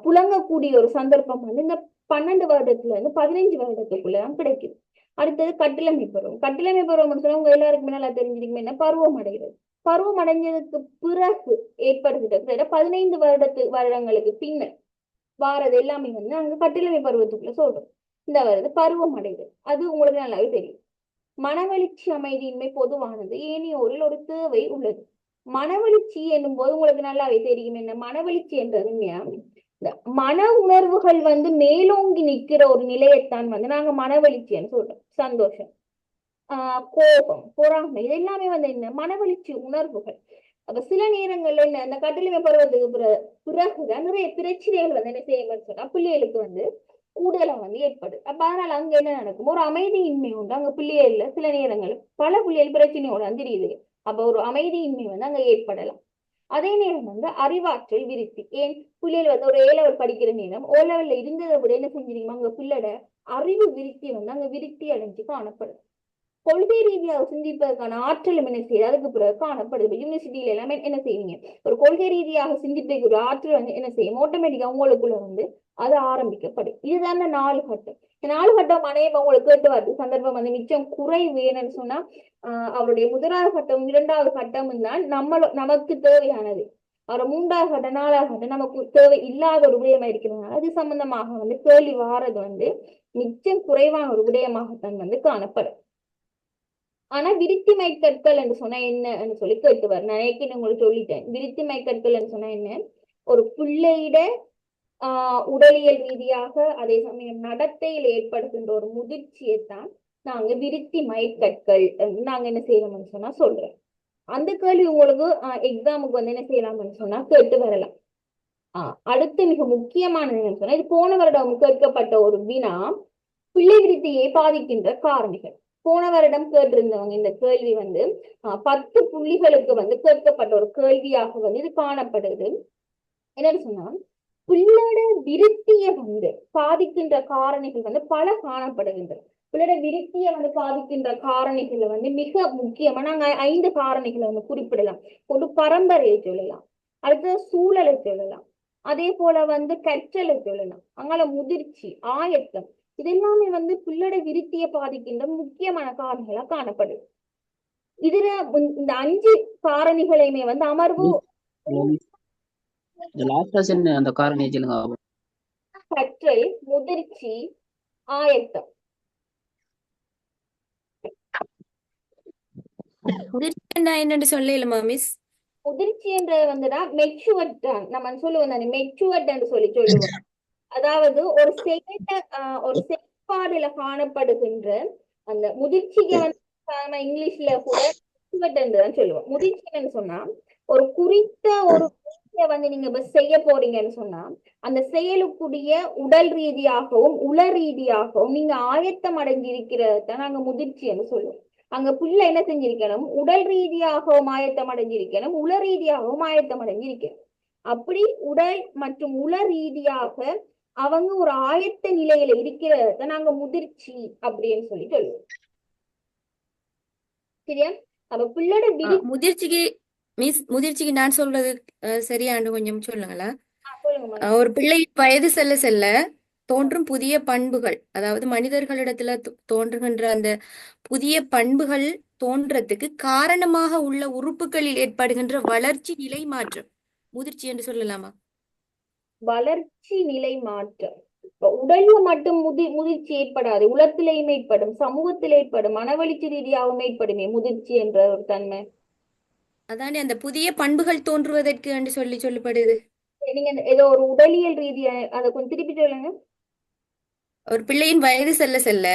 புழங்கக்கூடிய ஒரு சந்தர்ப்பம் வந்து இந்த 12 வருடத்துல இருந்து 15 வருடத்துக்குள்ளதான் கிடைக்குது. அடுத்தது கட்டிலமை பருவம். கட்டிலமை பருவம்னு சொன்னா உங்க எல்லாருக்குமே நல்லா தெரிஞ்சிருக்குமே, என்ன பருவம் அடைகிறது. பருவம் அடைஞ்சதுக்கு பிறகு ஏற்படுகிற 15 வருடங்களுக்கு பின்னர் வாரது எல்லாமே வந்து அங்க கட்டிலமை பருவத்துக்குள்ள சொல்றோம். இந்த வருது பருவம் அடையுது. அது உங்களுக்கு நல்லாவே தெரியும். மனவெழுச்சி அமைதியின்மை பொதுவானது, ஏனையோரில் ஒரு தேவை உள்ளது. மனவெழுச்சி என்னும் போது உங்களுக்கு நல்லாவே தெரியும் என்ன மனவெழுச்சி என்றது. இந்த மன உணர்வுகள் வந்து மேலோங்கி நிற்கிற ஒரு நிலையத்தான் வந்து நாங்க மனவெழுச்சின்னு சொல்றோம். சந்தோஷம், கோபம், பொறாமை, இது எல்லாமே வந்து என்ன மனவெழுச்சி உணர்வுகள். அப்ப சில நேரங்கள்ல என்ன இந்த கட்டிலமை பருவத்துக்கு பிறகுதான் நிறைய பிரச்சனைகள் வந்து என்ன செய்யணும்னு சொன்னா பிள்ளைகளுக்கு வந்து கூடுதலா வந்து ஏற்படுது. அப்ப அதனால அங்க என்ன நடக்கும், ஒரு அமைதியின்மை உண்டு அங்க பிள்ளைகள்ல. சில நேரங்கள் பல பிள்ளைகள் பிரச்சனையோட வந்து தெரியுது. அப்ப ஒரு அமைதியின்மை வந்து அங்க ஏற்படலாம். அதே நேரம் வந்து அறிவாற்றல் விருத்தி. ஏன் பிள்ளைகள் வந்து ஒரு A level படிக்கிற நேரம் O level இருந்ததை விட என்ன செஞ்சிருக்கீங்க அங்க பிள்ளைட அறிவு விருத்தி வந்து அங்க விருத்தி அடைஞ்சு காணப்படுது. கொள்கை ரீதியாக சிந்திப்பதற்கான ஆற்றலும் என்ன செய்யுது அதுக்கு பிறகு காணப்படுது. யூனிவர்சிட்டியில எல்லாமே என்ன செய்வீங்க, ஒரு கொள்கை ரீதியாக சிந்திப்பதற்கு ஒரு ஆற்றல் வந்து என்ன செய்யும் ஆட்டோமேட்டிக்கா உங்களுக்குள்ள வந்து அது ஆரம்பிக்கப்படும். இதுதான் 4 கட்டம். 4 கட்டம் அநேகம் உங்களுக்கு கேட்டு வருது சந்தர்ப்பம் வந்து மிச்சம் குறைவு. என்னன்னு சொன்னா அவருடைய முதலாவது கட்டம் 2வது கட்டமும் தான் நமக்கு தேவையானது. அவர் 3வது கட்டம் 4வது கட்டம் நமக்கு தேவை இல்லாத ஒரு விடயமா இருக்கிறதுனால அது சம்பந்தமாக வந்து கேள்வி வாரது வந்து மிச்சம் குறைவான ஒரு விடயமாகத்தான் வந்து காணப்படும். ஆனா விருத்தி மைக்கற்கள் என்று சொன்னா என்னன்னு சொல்லி கேட்டுவார். நான் ஏற்கனவே உங்களுக்கு சொல்லிட்டேன். விருத்தி மைக்கற்கள் என்று சொன்னா என்ன, ஒரு பிள்ளையிட உடலியல் ரீதியாக அதே சமயம் நடத்தையில் ஏற்படுகின்ற ஒரு முதிர்ச்சியைத்தான் நாங்க விருத்தி மைக்கற்கள் நாங்க என்ன செய்யலாம்னு சொன்னா சொல்றேன். அந்த கேள்வி உங்களுக்கு எக்ஸாமுக்கு வந்து என்ன செய்யலாம்னு சொன்னா கேட்டு வரலாம். அடுத்து மிக முக்கியமானது என்னன்னு சொன்னா, இது போன வருடம் கேட்கப்பட்ட ஒரு வினா, பிள்ளை விருத்தியை பாதிக்கின்ற காரணிகள். போன வருடம் கேட்டிருந்தவங்க இந்த கேள்வி வந்து 10 புள்ளிகளுக்கு வந்து கேட்கப்பட்ட ஒரு கேள்வியாக வந்து இது காணப்படுது. என்னன்னு சொன்னா பிள்ளையோட விருத்தியை வந்து பாதிக்கின்ற காரணிகள் வந்து பல காணப்படுகின்றன. பிள்ளையோட விருத்தியை வந்து பாதிக்கின்ற காரணிகளை வந்து மிக முக்கியமா நாங்க 5 காரணிகளை வந்து குறிப்பிடலாம். ஒரு பரம்பரையை சொல்லலாம், அடுத்தது சூழலை சொல்லலாம், அதே போல வந்து கற்றலை சொல்லலாம், அங்கால முதிர்ச்சி, ஆயத்தம், இதெல்லாமே வந்து பிள்ளையோட விருத்தியை பாதிக்கின்ற முக்கியமான காரணிகளா காணப்படுது. இதுல இந்த 5 காரணிகளையுமே வந்து அமர்வு அந்த காரணி சொல்லுங்க. கற்றல், முதிர்ச்சி, ஆயத்தம். என்னன்னு சொல்லலாமா மிஸ்? முதிர்ச்சி என்றது வந்துடா மெச்சுவர்ட் தான் நம்ம சொல்லுவோம் தானே, மெச்சுவர்ட் என்று சொல்லுவோம். அதாவது ஒரு செயற்பாடுல காணப்படுகின்ற அந்த முதிர்ச்சிக்கு வந்து இங்கிலீஷ்ல கூட தான் சொல்லுவோம். முதிர்ச்சின்னு சொன்னா ஒரு குறித்த ஒரு வந்து நீங்க செய்ய போறீங்கன்னு சொன்னா அந்த செயலுக்குரிய உடல் ரீதியாகவும் உள ரீதியாகவும் நீங்க ஆயத்தம் அடைஞ்சிருக்கிறத நாங்க முதிர்ச்சின்னு சொல்லுவோம். அங்க பிள்ளை என்ன செஞ்சிருக்கணும், உடல் ரீதியாகவும் ஆயத்தம் அடைஞ்சிருக்கணும், உள ரீதியாகவும் ஆயத்தம் அடைஞ்சிருக்கணும். அப்படி உடல் மற்றும் உள ரீதியாக அவங்க ஒரு ஆயத்த நிலையில இருக்கிறத நாங்க முதிர்ச்சி அப்படின்னு சொல்லி சொல்லுவோம். சரியா? அப்ப பிள்ளையோட முதிர்ச்சிக்கு நான் சொல்றது சரியானு கொஞ்சம் சொல்லுங்களா? ஒரு பிள்ளை வயது செல்ல செல்ல தோன்றும் புதிய பண்புகள், அதாவது மனிதர்களிடத்துல தோன்றுகின்ற அந்த புதிய பண்புகள் தோன்றத்துக்கு காரணமாக உள்ள உறுப்புகளில் ஏற்படுகின்ற வளர்ச்சி நிலை மாற்றம் முதிர்ச்சி என்று சொல்லலாமா? வளர்ச்சி நிலை மாற்றம் உடல்ல மட்டும் முதிர்ச்சி ஏற்படாது, உலகத்திலேயும் ஏற்படும், சமூகத்தில் ஏற்படும், மனவெழுச்சி ரீதியாகவும் ஏற்படுமே முதிர்ச்சி என்ற ஒரு தன்மை. அதானே அந்த புதிய பண்புகள் தோன்றுவதற்கு என்று சொல்லப்படுது. நீங்க ஏதோ ஒரு உடலியல் ரீதியா அதை கொஞ்சம் திருப்பி சொல்லுங்க. ஒரு பிள்ளையின் வயது செல்ல செல்ல,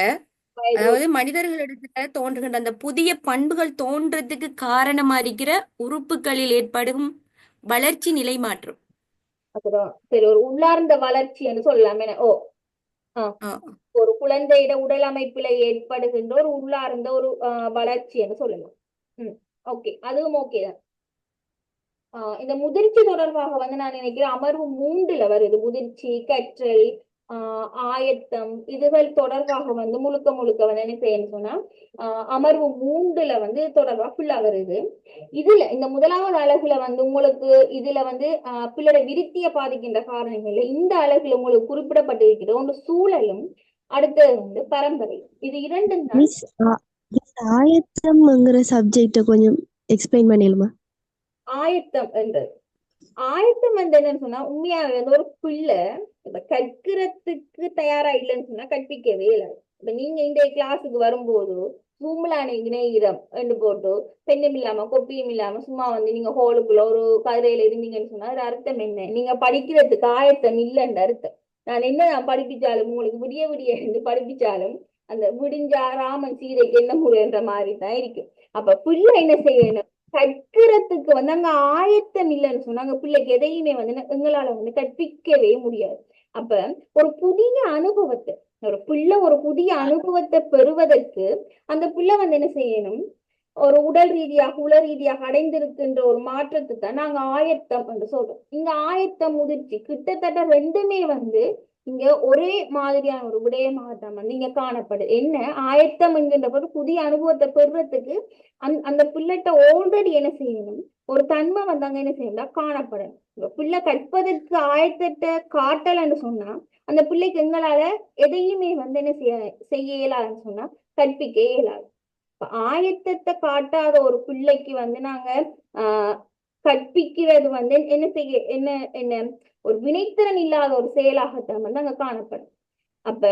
அதாவது மனிதர்களிடத்துல தோன்றுகின்ற அந்த புதிய பண்புகள் தோன்றதுக்கு காரணமா இருக்கிற உறுப்புகளில் ஏற்படும் வளர்ச்சி நிலை மாற்றம். சரி, ஒரு உள்ளார்ந்த வளர்ச்சி என்று சொல்லலாம். ஒரு குழந்தையிட உடல் அமைப்புல ஏற்படுகின்ற ஒரு உள்ளார்ந்த ஒரு வளர்ச்சி என்று சொல்லலாம். ஓகே, அதுவும் ஓகே தான். இந்த முதிர்ச்சி தொடர்பாக வந்து நான் நினைக்கிறேன் அமர்வு 3ல வருது. முதிர்ச்சி, கற்றல், ஆயத்தம் இதுகள் தொடர்பாக வந்து முழுக்க முழுக்க வந்து என்ன செய்யணும்னு சொன்னா அமர்வு 3ல வந்து தொடர்பா ஃபுல்லா வருது. இதுல இந்த முதலாவது அலகுல வந்து உங்களுக்கு இதுல வந்து பிள்ளை விருத்திய பாதிக்கின்ற காரணங்கள்ல இந்த அலகுல உங்களுக்கு குறிப்பிடப்பட்டிருக்கிறது ஒன்று சூழலும் அடுத்தது வந்து பரம்பரை. இது இரண்டும் தான். மிஸ் ஆயத்தம்ங்கிற சப்ஜெக்ட கொஞ்சம் எக்ஸ்பிளைன் பண்ணிடுமா? ஆயத்தம் என்றது ஆயத்தம் வந்து என்னன்னு சொன்னா உண்மையாவே வந்து ஒரு பிள்ளை இப்ப கற்கிறதுக்கு தயாரா இல்லைன்னு சொன்னா கற்பிக்கவே இல்லை. இப்ப நீங்க இந்த கிளாஸுக்கு வரும்போது ரூம்லான இணையிறம் என்று போட்டு பெண்ணும் இல்லாம கொப்பியும் இல்லாம சும்மா வந்து நீங்க ஹோலுக்குள்ள ஒரு கதிரையில இருந்தீங்கன்னு சொன்னா அது அர்த்தம் என்ன? நீங்க படிக்கிறதுக்கு ஆயத்தம் இல்லைன்ற அர்த்தம். நான் படிப்பிச்சாலும் உங்களுக்கு விடிய விடிய என்று படிப்பிச்சாலும் அந்த விடிஞ்சா ராமன் சீதைக்கு என்ன முறைன்ற மாதிரி தான் இருக்கும். அப்ப பிள்ளை என்ன செய்யணும்? கற்கிறதுக்கு வந்து அங்க ஆயத்தம் இல்லைன்னு சொன்னாங்க பிள்ளைக்கு எதையுமே வந்து எங்களால வந்து கற்பிக்கவே முடியாது. அப்ப ஒரு புதிய அனுபவத்தை ஒரு பிள்ளை ஒரு புதிய அனுபவத்தை பெறுவதற்கு அந்த பிள்ளை வந்து என்ன செய்யணும்? ஒரு உடல் ரீதியாக உள ரீதியாக அடைந்திருக்கின்ற ஒரு மாற்றத்தை தான் நாங்க ஆயத்தம் என்று சொல்றோம். இங்க ஆயத்தம் முதிர்ச்சி கிட்டத்தட்ட ரெண்டுமே வந்து இங்க ஒரே மாதிரியான ஒரு விடயமாக தான் வந்து இங்க காணப்படுது. என்ன ஆயத்தம் என்கின்ற போது புதிய அனுபவத்தை பெறுறதுக்கு அந்த பிள்ளைகிட்ட ஆல்ரெடி என்ன செய்யணும்? ஒரு தன்மை வந்து அங்க என்ன செய்யணும் காணப்படணும். பிள்ளை கற்பதற்கு ஆயத்தத்தை காட்டலன்னு சொன்னா அந்த பிள்ளைக்கு எங்களால எதையுமே வந்து என்ன செய்ய இயலாதுன்னு சொன்னா கற்பிக்க இயலாது. ஆயத்தத்தை காட்டாத ஒரு பிள்ளைக்கு வந்து நாங்க கற்பிக்கிறது வந்து என்ன செய்ய என்ன ஒரு வினைத்திறன் இல்லாத ஒரு செயலாகத்தான் வந்து அங்க காணப்படும். அப்ப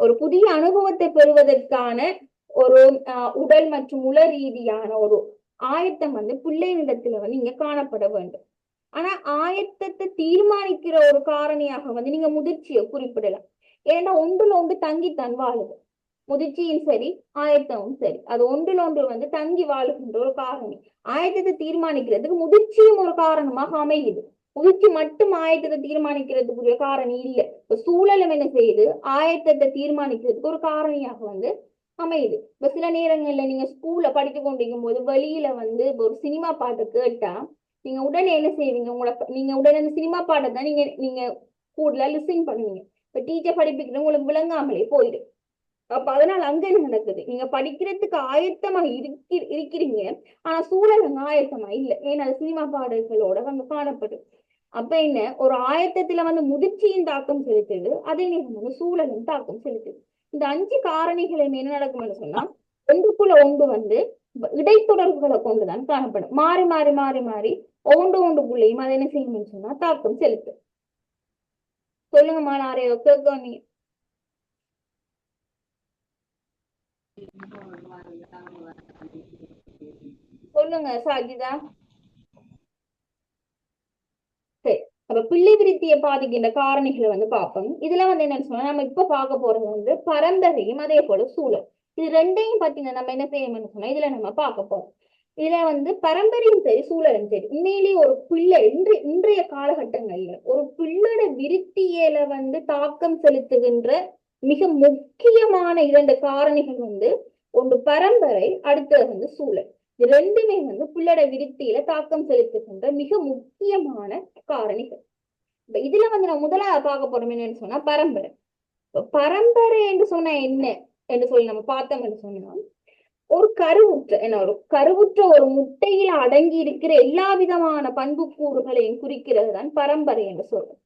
ஒரு புதிய அனுபவத்தை பெறுவதற்கான ஒரு உடல் மற்றும் உள ரீதியான ஒரு ஆயத்தம் வந்து பிள்ளைகளிடத்துல வந்து இங்க காணப்பட வேண்டும். ஆனா ஆயத்தத்தை தீர்மானிக்கிற ஒரு காரணியாக வந்து நீங்க முதிர்ச்சியை குறிப்பிடலாம். ஏன்னா ஒன்றுல ஒன்று தங்கித்தான் வாழுது. முதிர்ச்சியும் சரி ஆயத்தமும் சரி அது ஒன்றில் ஒன்று வந்து தங்கி வாழுகின்ற ஒரு காரணி. ஆயத்தத்தை தீர்மானிக்கிறதுக்கு முதிர்ச்சியும் ஒரு காரணமாக அமையுது. முதிர்ச்சி மட்டும் ஆயத்தத்தை தீர்மானிக்கிறதுக்குரிய காரணி இல்லை. இப்ப சூழலும் என்ன செய்யுது? ஆயத்தத்தை தீர்மானிக்கிறதுக்கு ஒரு காரணியாக வந்து அமையுது. இப்ப சில நேரங்கள்ல நீங்க ஸ்கூல்ல படித்து கொண்டிருக்கும் போது வெளியில வந்து ஒரு சினிமா பாட்டு கேட்டா நீங்க உடனே என்ன செய்வீங்க? நீங்க உடனே அந்த சினிமா பாட்டை தான் நீங்க கூட லிசன் பண்ணுவீங்க. இப்ப டீச்சர் படிப்பிக்கிறது உங்களுக்கு விளங்காமலே போயிடும். அப்ப அதனால அங்க என்ன நடக்குது? நீங்க படிக்கிறதுக்கு ஆயத்தமா இருக்கிறீங்க ஆனா சூழல் அங்க ஆயத்தமா இல்லை. ஏன்னா அது சினிமா பாடல்களோட அங்க காணப்படுது. அப்ப என்ன ஒரு ஆயத்தத்துல வந்து முதிர்ச்சியின் தாக்கம் செலுத்துது, அதே நேரம் வந்து சூழலும் தாக்கம் செலுத்துது. இந்த 5 காரணிகளும் என்ன நடக்கும்னு சொன்னா ஒன்றுக்குள்ள ஒன்று வந்து இடைத்தொடர்புகளை கொண்டுதான் காணப்படும். மாறி மாறி மாறி மாறி ஒன்றுக்குள்ளேயும் அதை என்ன செய்யணும்னு சொன்னா தாக்கம் செலுத்து. சொல்லுங்கம்மா, நாரையோ கேட்க நீ சொல்லுங்க சாஜிதா. சரி, அப்ப பிள்ளை விருத்தியை பாதிக்கின்ற காரணிகளை வந்து பார்ப்போம். இதுல வந்து என்னன்னு சொன்னா நம்ம இப்ப பார்க்க போறது வந்து பரம்பரையும் அதே போல சூழல். இது ரெண்டையும் பத்தின நம்ம என்ன செய்யணும்னு சொன்னா இதுல நம்ம பார்க்க போறோம். இதுல வந்து பரம்பரையும் சரி சூழலும் சரி உண்மையிலேயே ஒரு பிள்ளை இன்றைய காலகட்டங்கள்ல ஒரு பிள்ளோட விருத்தியில வந்து தாக்கம் செலுத்துகின்ற மிக முக்கியமான 2 காரணிகள் வந்து ஒன்று பரம்பரை, அடுத்தது வந்து சூழல். இது ரெண்டுமே வந்து பிள்ளோட விருத்தியில தாக்கம் செலுத்துகின்ற மிக முக்கியமான காரணிகள். இப்ப இதுல வந்து நம்ம முதலாவது பார்க்க போறோம் என்னன்னு சொன்னா பரம்பரை. பரம்பரை என்று சொன்னா என்ன என்று சொல்லி நம்ம பார்த்தோம் என்று சொன்னா ஒரு கருவுற்ற ஒரு முட்டையில அடங்கி இருக்கிற எல்லா விதமான பண்புக்கூறுகளையும் குறிக்கிறது தான் பரம்பரை என்று சொல்றோம்.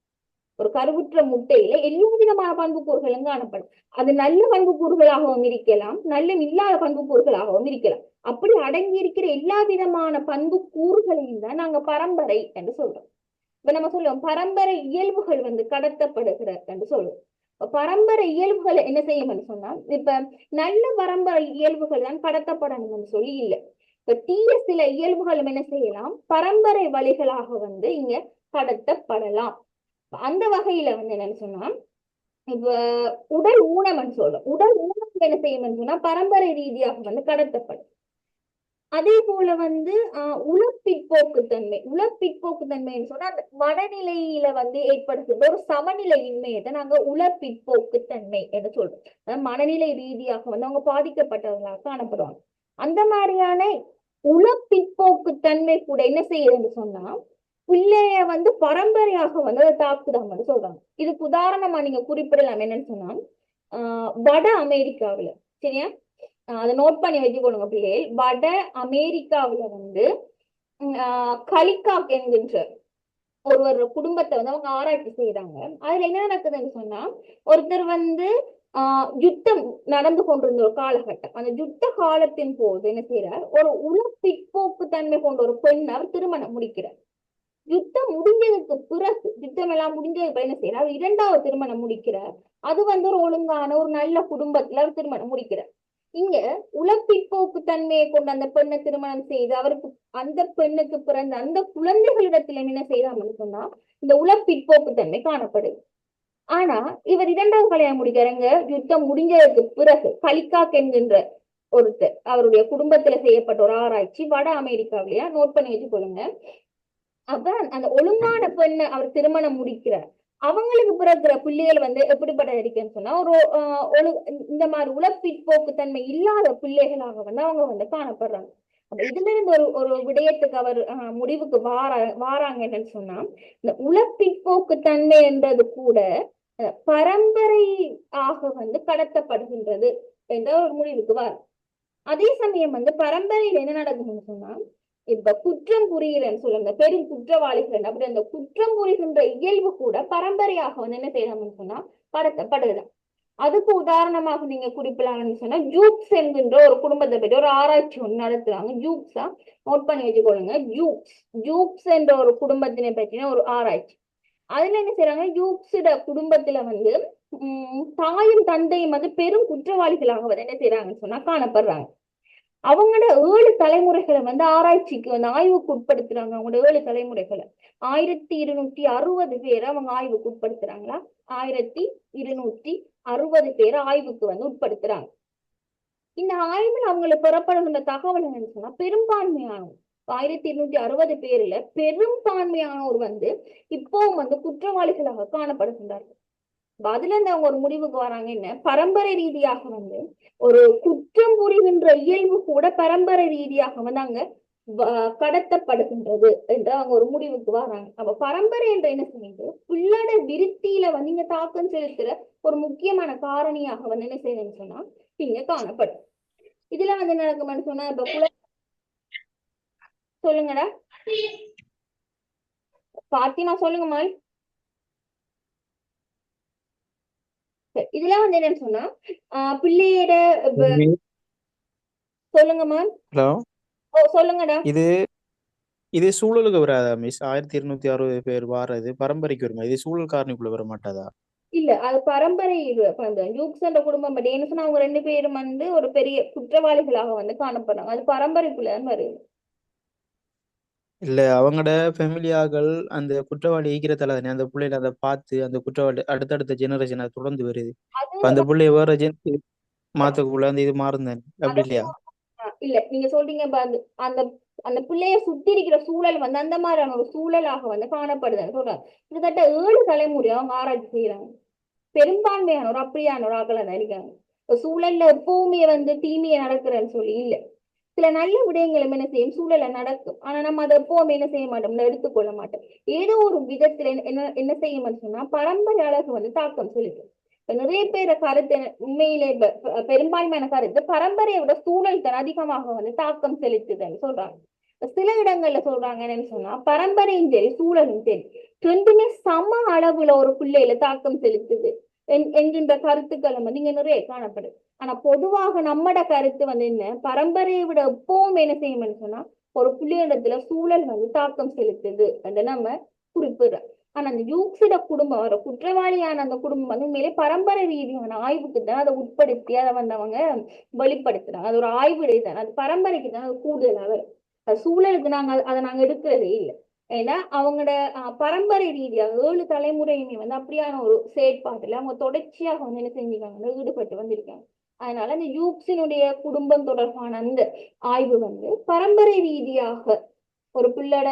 ஒரு கருவுற்ற முட்டையில எல்லா விதமான பண்புக்கூறுகளும் காணப்படும். அது நல்ல பண்புக்கூறுகளாகவும் இருக்கலாம், நல்ல இல்லாத பண்புக்கூறுகளாகவும் இருக்கலாம். அப்படி அடங்கி இருக்கிற எல்லா விதமான பண்புக்கூறுகளையும் தான் நாங்க பரம்பரை என்று சொல்றோம். இப்ப நம்ம சொல்லுவோம் பரம்பரை இயல்புகள் வந்து கடத்தப்படுகிற என்று சொல்லுவோம். பரம்பரை இயல்புகளை என்ன செய்யும்னு சொன்னா இப்ப நல்ல பரம்பரை இயல்புகள் தான் கடத்தப்படணும்னு சொல்லி இல்லை. இப்ப தீய சில இயல்புகளும் என்ன செய்யலாம்? பரம்பரை வழிகளாக வந்து இங்க கடத்தப்படலாம். அந்த வகையில வந்து என்னன்னு சொன்னா இப்ப உடல் ஊனம்னு சொல்றோம். உடல் ஊனம் என்ன செய்யும் சொன்னா பரம்பரை ரீதியாக வந்து கடத்தப்படும். அதே போல வந்து உளப்பிற்போக்குத்தன்மைன்னு சொன்னா அந்த மனநிலையில வந்து ஏற்படுத்துகிற ஒரு சமநிலையின்மையை தான் நாங்க உளப்பிற்போக்குத்தன்மை என்று சொல்றோம். அதாவது மனநிலை ரீதியாக வந்து அவங்க பாதிக்கப்பட்டவர்களாக காணப்படுவாங்க. அந்த மாதிரியான உளப்பிற்போக்குத்தன்மை கூட என்ன செய்யுதுன்னு சொன்னா பிள்ளைய வந்து பரம்பரையாக வந்து அதை தாக்குதாங்கன்னு சொல்றாங்க. இதுக்கு உதாரணமா நீங்க குறிப்பிடலாம் என்னன்னு சொன்னா வட அமெரிக்காவுல, சரியா, அதை நோட் பண்ணி வச்சுக்கொள்ளுங்க பிள்ளைகள். வட அமெரிக்காவுல வந்து கலிகாக் என்கின்ற ஒரு குடும்பத்தை வந்து அவங்க ஆராய்ச்சி செய்யறாங்க. அதுல என்ன நடக்குதுன்னு சொன்னா, ஒருத்தர் வந்து யுத்தம் நடந்து கொண்டிருந்த ஒரு காலகட்டம். அந்த யுத்த காலத்தின் போது என்ன செய்யறார், ஒரு பிற்போக்கு தன்மை கொண்ட ஒரு பெண் அவர் திருமணம் முடிக்கிறார். யுத்தம் முடிஞ்சதுக்கு பிறகு, யுத்தம் எல்லாம் முடிஞ்சதுக்கு என்ன செய்யறார், இரண்டாவது திருமணம் முடிக்கிறார். அது வந்து ஒரு ஒழுங்கான ஒரு நல்ல குடும்பத்துல அவர் திருமணம் முடிக்கிறார். இங்க பிற்போக்கு தன்மையை கொண்ட அந்த பெண்ணை திருமணம் செய்து அவருக்கு, அந்த பெண்ணுக்கு பிறந்த அந்த குழந்தைகளிடத்துல என்ன செய்யறாங்கன்னு சொன்னா இந்த பிற்போக்கு தன்மை காணப்படுது. ஆனா இவர் இரண்டாவது கல்யாணம் முடிக்கிறாங்க யுத்தம் முடிஞ்சதுக்கு பிறகு. கலிகாக் என்கின்ற ஒருத்தர், அவருடைய குடும்பத்துல செய்யப்பட்ட ஒரு ஆராய்ச்சி வட அமெரிக்காவிலேயே, நோட் பண்ணி வச்சுக்கொள்ளுங்க. அப்ப அந்த ஒழுங்கான பெண்ணை அவர் திருமணம் முடிக்கிறார். அவங்களுக்கு பிறகுற பிள்ளைகள் வந்து எப்படிப்பட்ட இருக்குன்னு சொன்னா ஒரு இந்த மாதிரி பிற்போக்கு தன்மை இல்லாத பிள்ளைகளாக வந்து அவங்க வந்து காணப்படுறாங்க. அப்ப இதுல இருந்து ஒரு விடயத்துக்கு அவர் முடிவுக்கு வாராங்க என்னன்னு சொன்னா, இந்த பிற்போக்கு தன்மை என்றது கூட பரம்பரை ஆக வந்து கடத்தப்படுகின்றது என்ற ஒரு முடிவுக்கு வார். அதே சமயம் வந்து பரம்பரையில் என்ன நடக்குதுன்னு சொன்னா, இப்ப குற்றம் புரியலன்னு சொல்லுங்க, பெரும் குற்றவாளிகள் அப்படி அந்த குற்றம் புரிகின்ற இயல்பு கூட பரம்பரையாக வந்து என்ன செய்யணும்னு சொன்னா கடத்தப்படுது. அதுக்கு உதாரணமாக நீங்க குறிப்பிடலாம்னு சொன்னா, ஜூக்ஸ் என்கின்ற ஒரு குடும்பத்தை பற்றி ஒரு ஆராய்ச்சி ஒன்று நடத்துறாங்க. ஜூக்ஸா நோட் பண்ணி வச்சுக்கொள்ளுங்க. ஜூக்ஸ் என்ற ஒரு குடும்பத்தினை பற்றின ஒரு ஆராய்ச்சி. அதுல என்ன செய்யறாங்க, ஜூக்ஸோட குடும்பத்துல வந்து தாயும் தந்தையும் வந்து பெரும் குற்றவாளிகளாக வந்து என்ன செய்யறாங்கன்னு சொன்னா காணப்படுறாங்க. அவங்களோட 7 தலைமுறைகளை வந்து ஆராய்ச்சிக்கு வந்து ஆய்வுக்கு உட்படுத்துறாங்க. அவங்களோட 7 தலைமுறைகளை 1260 பேரை அவங்க ஆய்வுக்கு உட்படுத்துறாங்களா, 1260 பேரை ஆய்வுக்கு வந்து உட்படுத்துறாங்க. இந்த ஆய்வில் அவங்களுக்கு பெறப்படுகின்ற தகவல் என்னன்னு சொன்னா, பெரும்பான்மையானவர் 1260 பேர்ல பெரும்பான்மையானோர் வந்து இப்பவும் வந்து குற்றவாளிகளாக காணப்படுகின்றார்கள். அதுல இருந்து அவங்க ஒரு முடிவுக்கு வராங்க, என்ன பரம்பரை ரீதியாக வந்து ஒரு குற்றம் புரிகின்ற இயல்பு கூட பரம்பரை ரீதியாக வந்து அங்க கடத்தப்படுகின்றது என்று அவங்க ஒரு முடிவுக்கு வராங்க. அப்ப பரம்பரை என்ற என்ன செய்யுது, பிள்ளட விருத்தியில வந்து இங்க தாக்கம் செலுத்துற ஒரு முக்கியமான காரணியாக வந்து என்ன செய்யுதுன்னு சொன்னா இங்க காணப்படும். இதுல வந்து என்ன நடக்கும்னு சொன்னா, இப்ப சொல்லுங்கடா பாத்திமா, சொல்லுங்கம்மா. இதுல வந்து என்னன்னு சொன்னா பிள்ளையோட சொல்லுங்கம்மா. ஹலோ, சொல்லுங்கடா. இது சூழலுக்கு வராதா மிஸ்? 1260 பேர் வாரது பரம்பரைக்கு வருமா? இது சூழல் காரணிக்குள்ள வர மாட்டாதா? இல்ல, அது பரம்பரை. யூக்ஸ் என்ற குடும்பம் பட் என்ன சொன்னா அவங்க 2 பேரும் வந்து ஒரு பெரிய குற்றவாளிகளாக வந்து காணப்படுறாங்க. அது பரம்பரைக்குள்ளதான் வருது. இல்ல, அவங்களோட ஃபெமிலியாக்கள் அந்த குற்றவாளி ஈக்கிறதால தானே அந்த பிள்ளைல அதை பார்த்து அந்த குற்றவாளி அடுத்தடுத்த ஜெனரேஷன் அதை தொடர்ந்து வருது. அந்த பிள்ளைய வேற மாத்தக்குள்ள அந்த இது மாறும் தானே, அப்படி இல்லையா? இல்ல, நீங்க சொல்றீங்க அந்த அந்த பிள்ளைய சுத்தி இருக்கிற சூழல் வந்து அந்த மாதிரியான ஒரு சூழலாக வந்து காணப்படுதுன்னு சொல்றாங்க. கிட்டத்தட்ட 7 தலைமுறை அவங்க ஆராய்ச்சி செய்யறாங்க. பெரும்பான்மையான ஒரு அப்படியான ஒரு ஆக்களை தான் இருக்காங்க. சூழல்ல எப்பவுமே வந்து தீமையை நடக்கிறேன்னு சொல்லி இல்ல, சில நல்ல விடயங்களும் என்ன செய்யும், சூழல நடக்கும். ஆனா நம்ம அதை எப்பவுமே என்ன செய்ய மாட்டோம், எடுத்துக்கொள்ள மாட்டோம். ஏதோ ஒரு விதத்துல என்ன செய்யும்னு சொன்னா பரம்பரை அழகு வந்து தாக்கம் செலுத்தும். இப்ப நிறைய பேர கருத்து உண்மையிலே பெரும்பான்மையான கருத்து பரம்பரையை விட சூழல் தான் அதிகமாக வந்து தாக்கம் செலுத்துதுன்னு சொல்றாங்க. சில இடங்கள்ல சொல்றாங்க என்னன்னு சொன்னா, பரம்பரையும் சரி சூழலும் சரி ரெண்டுமே சம அளவுல ஒரு பிள்ளையில தாக்கம் செலுத்துது என்கின்ற கருத்துக்கள் வந்து இங்க நிறைய காணப்படுது. ஆனா பொதுவாக நம்மட கருத்து வந்து என்ன, பரம்பரையை விட எப்பவும் என்ன செய்யணும்னு சொன்னா ஒரு பிள்ளையிடத்துல சூழல் வந்து தாக்கம் செலுத்துது அந்த நம்ம குறிப்பிடுறோம். ஆனா அந்த யூக்ஸிட குடும்பம், ஒரு குற்றவாளியான அந்த குடும்பம் வந்து உண்மையிலே பரம்பரை ரீதியான ஆய்வுக்கு தான் அதை உட்படுத்தி அதை வந்து அவங்க வெளிப்படுத்துறாங்க. அது ஒரு ஆய்வுடைய தான், அது பரம்பரைக்கு தான் அது கூடுதலாக வரும். அது சூழலுக்கு அதை நாங்க எடுக்கிறதே இல்லை. ஏன்னா அவங்களோட பரம்பரை ரீதியாக 7 தலைமுறையுமே வந்து அப்படியான ஒரு செயற்பாட்டுல அவங்க தொடர்ச்சியாக வந்து என்ன செஞ்சுக்காங்க, ஈடுபட்டு வந்திருக்காங்க. அதனால அந்த யூக்ஸினுடைய குடும்பம் தொடர்பான அந்த ஆய்வு வந்து பரம்பரை ரீதியாக ஒரு பிள்ளைய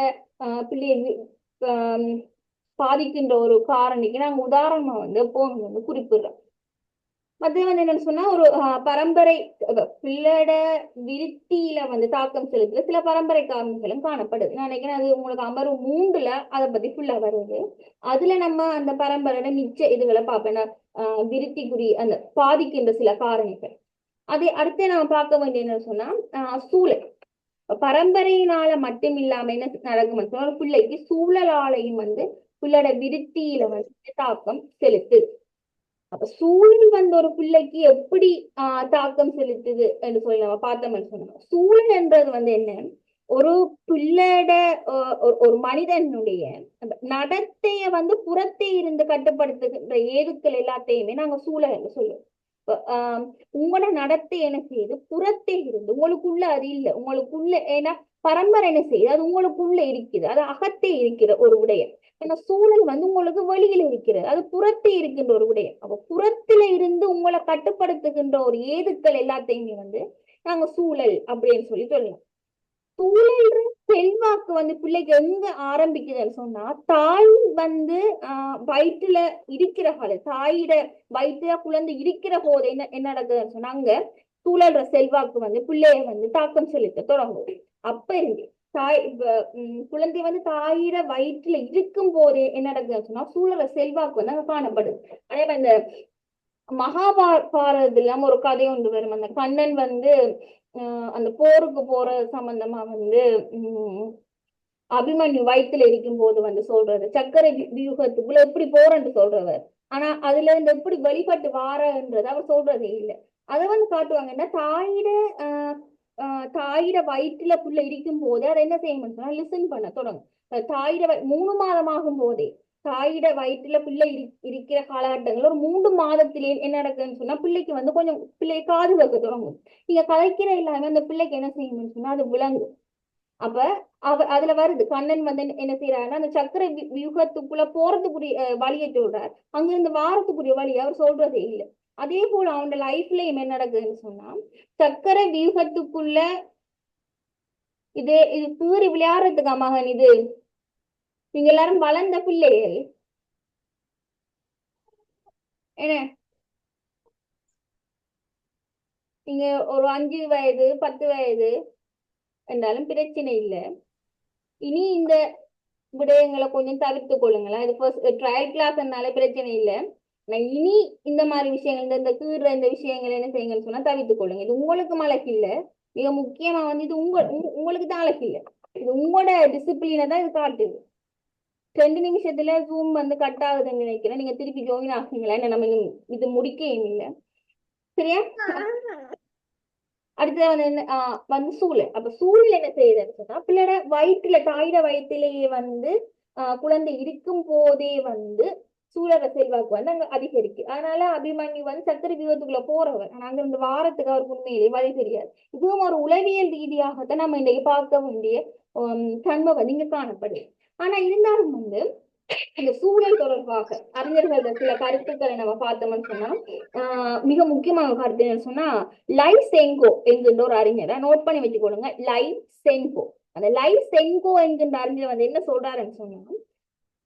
பாதிக்கின்ற ஒரு காரணிக்கு நாங்க உதாரணமா வந்து எப்பவும் வந்து குறிப்பிடுறோம். மற்றது வந்து என்னன்னு சொன்னா ஒரு பரம்பரை பிள்ளையோட விருத்தியில வந்து தாக்கம் செலுத்துற சில பரம்பரை காரணிகளும் காணப்படுது. நான் நினைக்கிறேன் அது உங்களுக்கு அமர்வு 3ல அதை பத்தி ஃபுல்லா வருது. அதுல நம்ம அந்த பரம்பரையோட மிச்ச இதுகளை பார்ப்பேன். விருத்திக்குறி அந்த பாதிக்கின்ற சில காரணிகள். அதை அடுத்து நம்ம பார்க்க வேண்டிய என்ன சொன்னா சூழல். பரம்பரையினால மட்டும் இல்லாம என்ன நடக்கும்னு சொன்னா ஒரு பிள்ளைக்கு சூழலாலையும் வந்து பிள்ளையோட விருத்தியில வந்து தாக்கம் செலுத்துது. அப்ப சூழல் வந்து ஒரு பிள்ளைக்கு எப்படி தாக்கம் செலுத்துது என்று சொல்லி நம்ம பார்த்தோம்னு சொன்னோம். சூழல் என்றது வந்து என்ன, ஒரு பிள்ளையோட ஒரு மனிதனுடைய நடத்தைய வந்து புறத்தே இருந்து கட்டுப்படுத்துகின்ற ஏதுக்கள் எல்லாத்தையுமே நாங்க சூழல் என்று சொல்லுவோம். உங்களோட நடத்தை என்ன செய்யுது, புறத்தே இருந்து உங்களுக்குள்ள அது இல்லை, உங்களுக்குள்ள ஏன்னா பரம்பரை என்ன செய்யுது, அது உங்களுக்குள்ள இருக்குது, அது அகத்தே இருக்கிற ஒரு விடயம். ஏன்னா சூழல் வந்து உங்களுக்கு வெளியில இருக்கிறது, அது புறத்தே இருக்கின்ற ஒரு விடயம். அப்ப புறத்துல இருந்து உங்களை கட்டுப்படுத்துகின்ற ஒரு ஏதுக்கள் எல்லாத்தையுமே வந்து நாங்க சூழல் அப்படின்னு சொல்லி சொல்லலாம். சூழல் செல்வாக்கு வந்து பிள்ளைக்கு எங்க ஆரம்பிக்குதுன்னு சொன்னா தாய் வந்து வயிற்றுல இருக்கிற தாயோட வயிற்றுல குழந்தை இருக்கிற போது என்ன நடக்குதுன்னு சொன்னா அங்க சூழல்ற செல்வாக்கு வந்து பிள்ளைய வந்து தாக்கம் செலுத்த தொடங்கும். அப்ப இருந்து குழந்தை வந்து தாயிர வயிற்றுல இருக்கும் போதே என்ன நடக்குதுன்னு சொன்னா சூழல்ற செல்வாக்கு வந்து அங்க காணப்படுது. அதே மாதிரி இந்த மகாபாரதத்துல ஒரு கதை ஒன்று வரும். அந்த கண்ணன் வந்து அந்த போருக்கு போற சம்பந்தமா வந்து அபிமன்யு வயிற்றுல இருக்கும் போது வந்து சொல்றது சக்கரை வியூகத்துக்குள்ள எப்படி போறன்னு சொல்றவர். ஆனா அதுல இருந்து எப்படி வெளிப்பட்டு வாரன்றது அவர் சொல்றதே இல்லை. அதை வந்து காட்டுவாங்கன்னா தாயிட வயிற்றுல புள்ள இருக்கும் போது அதை என்ன செய்யணும்னு சொன்னா லிசன் பண்ண தொடங்கும். தாயிட 3 மாதம் ஆகும் போதே தாயிட வயிற்றுல பிள்ளை இருக்கிற காலகட்டங்கள் ஒரு 3 மாதத்திலே என்ன நடக்குதுன்னு சொன்னா பிள்ளைக்கு வந்து கொஞ்சம் பிள்ளையை காது வைக்க தொடங்கும். நீங்க கலைக்கிற எல்லாமே அந்த பிள்ளைக்கு என்ன செய்யணும்னு சொன்னா அது விளங்கும். அப்ப அதுல வருது கண்ணன் வந்து என்ன செய்யறாருன்னா அந்த சக்கரை வியூகத்துக்குள்ள போறதுக்குரிய வழியை சொல்றார், அங்கிருந்து வாரத்துக்குரிய வழி அவர் சொல்றதே இல்லை. அதே போல அவனோட லைஃப்லயும் என்ன நடக்குதுன்னு சொன்னா சக்கரை வியூகத்துக்குள்ள இது கீறி விளையாடுறதுக்கா மகன், இது நீங்க எல்லாரும் வளர்ந்த பிள்ளைகள் என்ன, நீங்க ஒரு 5 வயது 10 வயது என்றாலும் பிரச்சனை இல்லை. இனி இந்த விடயங்களை கொஞ்சம் தவிர்த்து கொள்ளுங்களேன். இது ஃபர்ஸ்ட் ட்ரையல் கிளாஸ்னால பிரச்சனை இல்லை. நான் இனி இந்த மாதிரி விஷயங்கள் இந்த கீற இந்த விஷயங்கள் என்ன செய்யுங்கன்னு சொன்னா தவிர்த்து கொள்ளுங்க. இது உங்களுக்கு மழக்கு இல்லை, மிக முக்கியமா வந்து இது உங்களுக்கு தான் அழகு இல்லை, இது உங்களோட டிசிப்ளினை தான் இது காட்டுது. 2 நிமிஷத்துல ஜூம் வந்து கட் ஆகுதுன்னு நினைக்கிறேன். நீங்க திருப்பி ஜாயின் ஆகுங்களா, நம்ம இது முடிக்கவும் இல்லை சரியா. அடுத்தது வந்து என்ன வந்து சூழல். அப்ப சூழல் என்ன செய்யுதுன்னு சொன்னா பிள்ளையோட வயிற்றுல தாயிட வயிற்றிலேயே வந்து குழந்தை இருக்கும் போதே வந்து சூழல செல்வாக்கு வந்து அங்க அதிகரிக்கு. அதனால அபிமன்யு வந்து சக்கரை வியூகத்துக்குள்ள போறவர், ஆனா அங்க இந்த வாரத்துக்கு அவருக்கு உண்மையிலேயே வழி தெரியாது. இதுவும் ஒரு உளவியல் ரீதியாகத்தான் நம்ம இன்னைக்கு பார்க்க வேண்டிய தன்மை வந்து இங்க காணப்படுது. ஆனா இருந்தாலும் வந்து இந்த சூழல் தொடர்பாக அறிஞர்கள் சில கருத்துக்களை நம்ம பார்த்தோம்னு சொன்னா மிக முக்கியமான கருத்து என்னன்னு சொன்னா லைசென்கோ என்கின்ற ஒரு அறிஞரை நோட் பண்ணி வச்சுக்கொள்ளுங்க. லைசென்கோ, அந்த லைசென்கோ என்கின்ற அறிஞர் வந்து என்ன சொல்றாருன்னு சொன்னா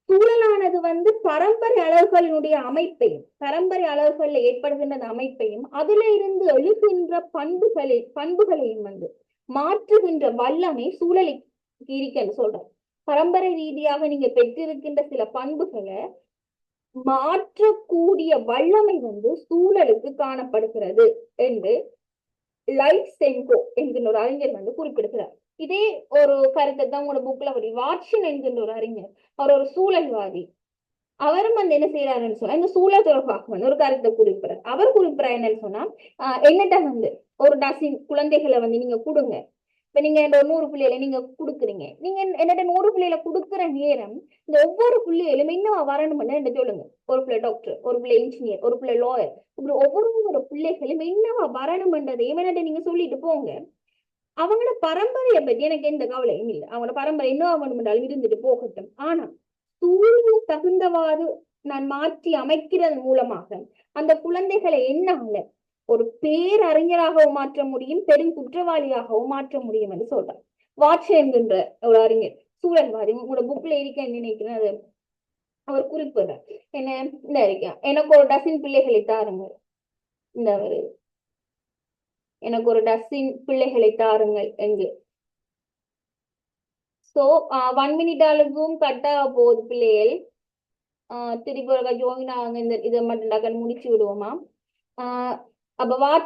சூழலானது வந்து பரம்பரை அளவுகளினுடைய அமைப்பையும் பரம்பரை அளவுகள்ல ஏற்படுகின்ற அமைப்பையும் அதுல இருந்து எழுகின்ற பண்புகளையும் வந்து மாற்றுகின்ற வல்லமை சூழலுக்கு இருக்குன்னு சொல்றாரு. பரம்பரை ரீதியாக நீங்க பெற்றிருக்கின்ற சில பண்புகளை மாற்றக்கூடிய வல்லமை வந்து சூழலுக்கு காணப்படுகிறது என்று லைசென்கோ என்கின்ற ஒரு அறிஞர் வந்து குறிப்பிடுகிறார். இதே ஒரு கருத்தை தான் உங்களோட புக்ல வரி வாட்சன் என்கின்ற ஒரு அறிஞர், அவர் ஒரு சூழல்வாதி. அவரும் வந்து என்ன செய்யறாருன்னு சொன்னா இந்த சூழல் தொடர்பாக வந்து ஒரு கருத்தை குறிப்பிடார். அவர் குறிப்பிடார் என்னன்னு சொன்னா என்னட்ட வந்து ஒரு டசின் குழந்தைகளை வந்து நீங்க கொடுங்க. இப்ப நீங்க இந்த 100 பிள்ளைகளை நீங்க கொடுக்குறீங்க, நீங்க என்னட்ட 100 பிள்ளைகளை கொடுக்குற நேரம் இந்த ஒவ்வொரு பிள்ளைகளும் இன்னும் வரணும்னு என்ன சொல்லுங்க. ஒரு பிள்ளை டாக்டர், ஒரு பிள்ளை இன்ஜினியர், ஒரு பிள்ளை லாயர், இப்படி ஒவ்வொரு பிள்ளைகளும் என்னவா வரணும்ன்றதையும் என்னட்ட நீங்க சொல்லிட்டு போங்க. அவங்களோட பரம்பரையை பத்தி எனக்கு எந்த கவலையும் இல்லை, அவங்களோட பரம்பரை என்ன வேணுமென்றாலும் இருந்துட்டு போகட்டும். ஆனா சூழ்நிலை தகுந்தவாறு நான் மாற்றி அமைக்கிறது மூலமாக அந்த குழந்தைகளை என்னால ஒரு பேரறிஞராகவும் மாற்ற முடியும், பெரும் குற்றவாளியாகவும் மாற்ற முடியும் என்று சொல்றார் வாட்சன் என்கின்ற ஒரு அறிஞர், சூழல்வாதி. உங்களோட புக்ல இருக்க நினைக்கிறேன், அது அவர் குறிப்பிடுறார். என்ன இந்த இருக்கேன் எனக்கு ஒரு டசின் பிள்ளைகளை தாருங்க, இந்த வருது எனக்கு ஒரு டசின் பிள்ளைகளை தாருங்கள் என்று. ஸோ 1 minute அளவுக்கும் கட்டாக போகுது பிள்ளைகள். திருப்பி ஜோயின் ஆகுங்க. இந்த இதை மட்டும் டக்குன்னு முடிச்சு விடுவோமா? அப்ப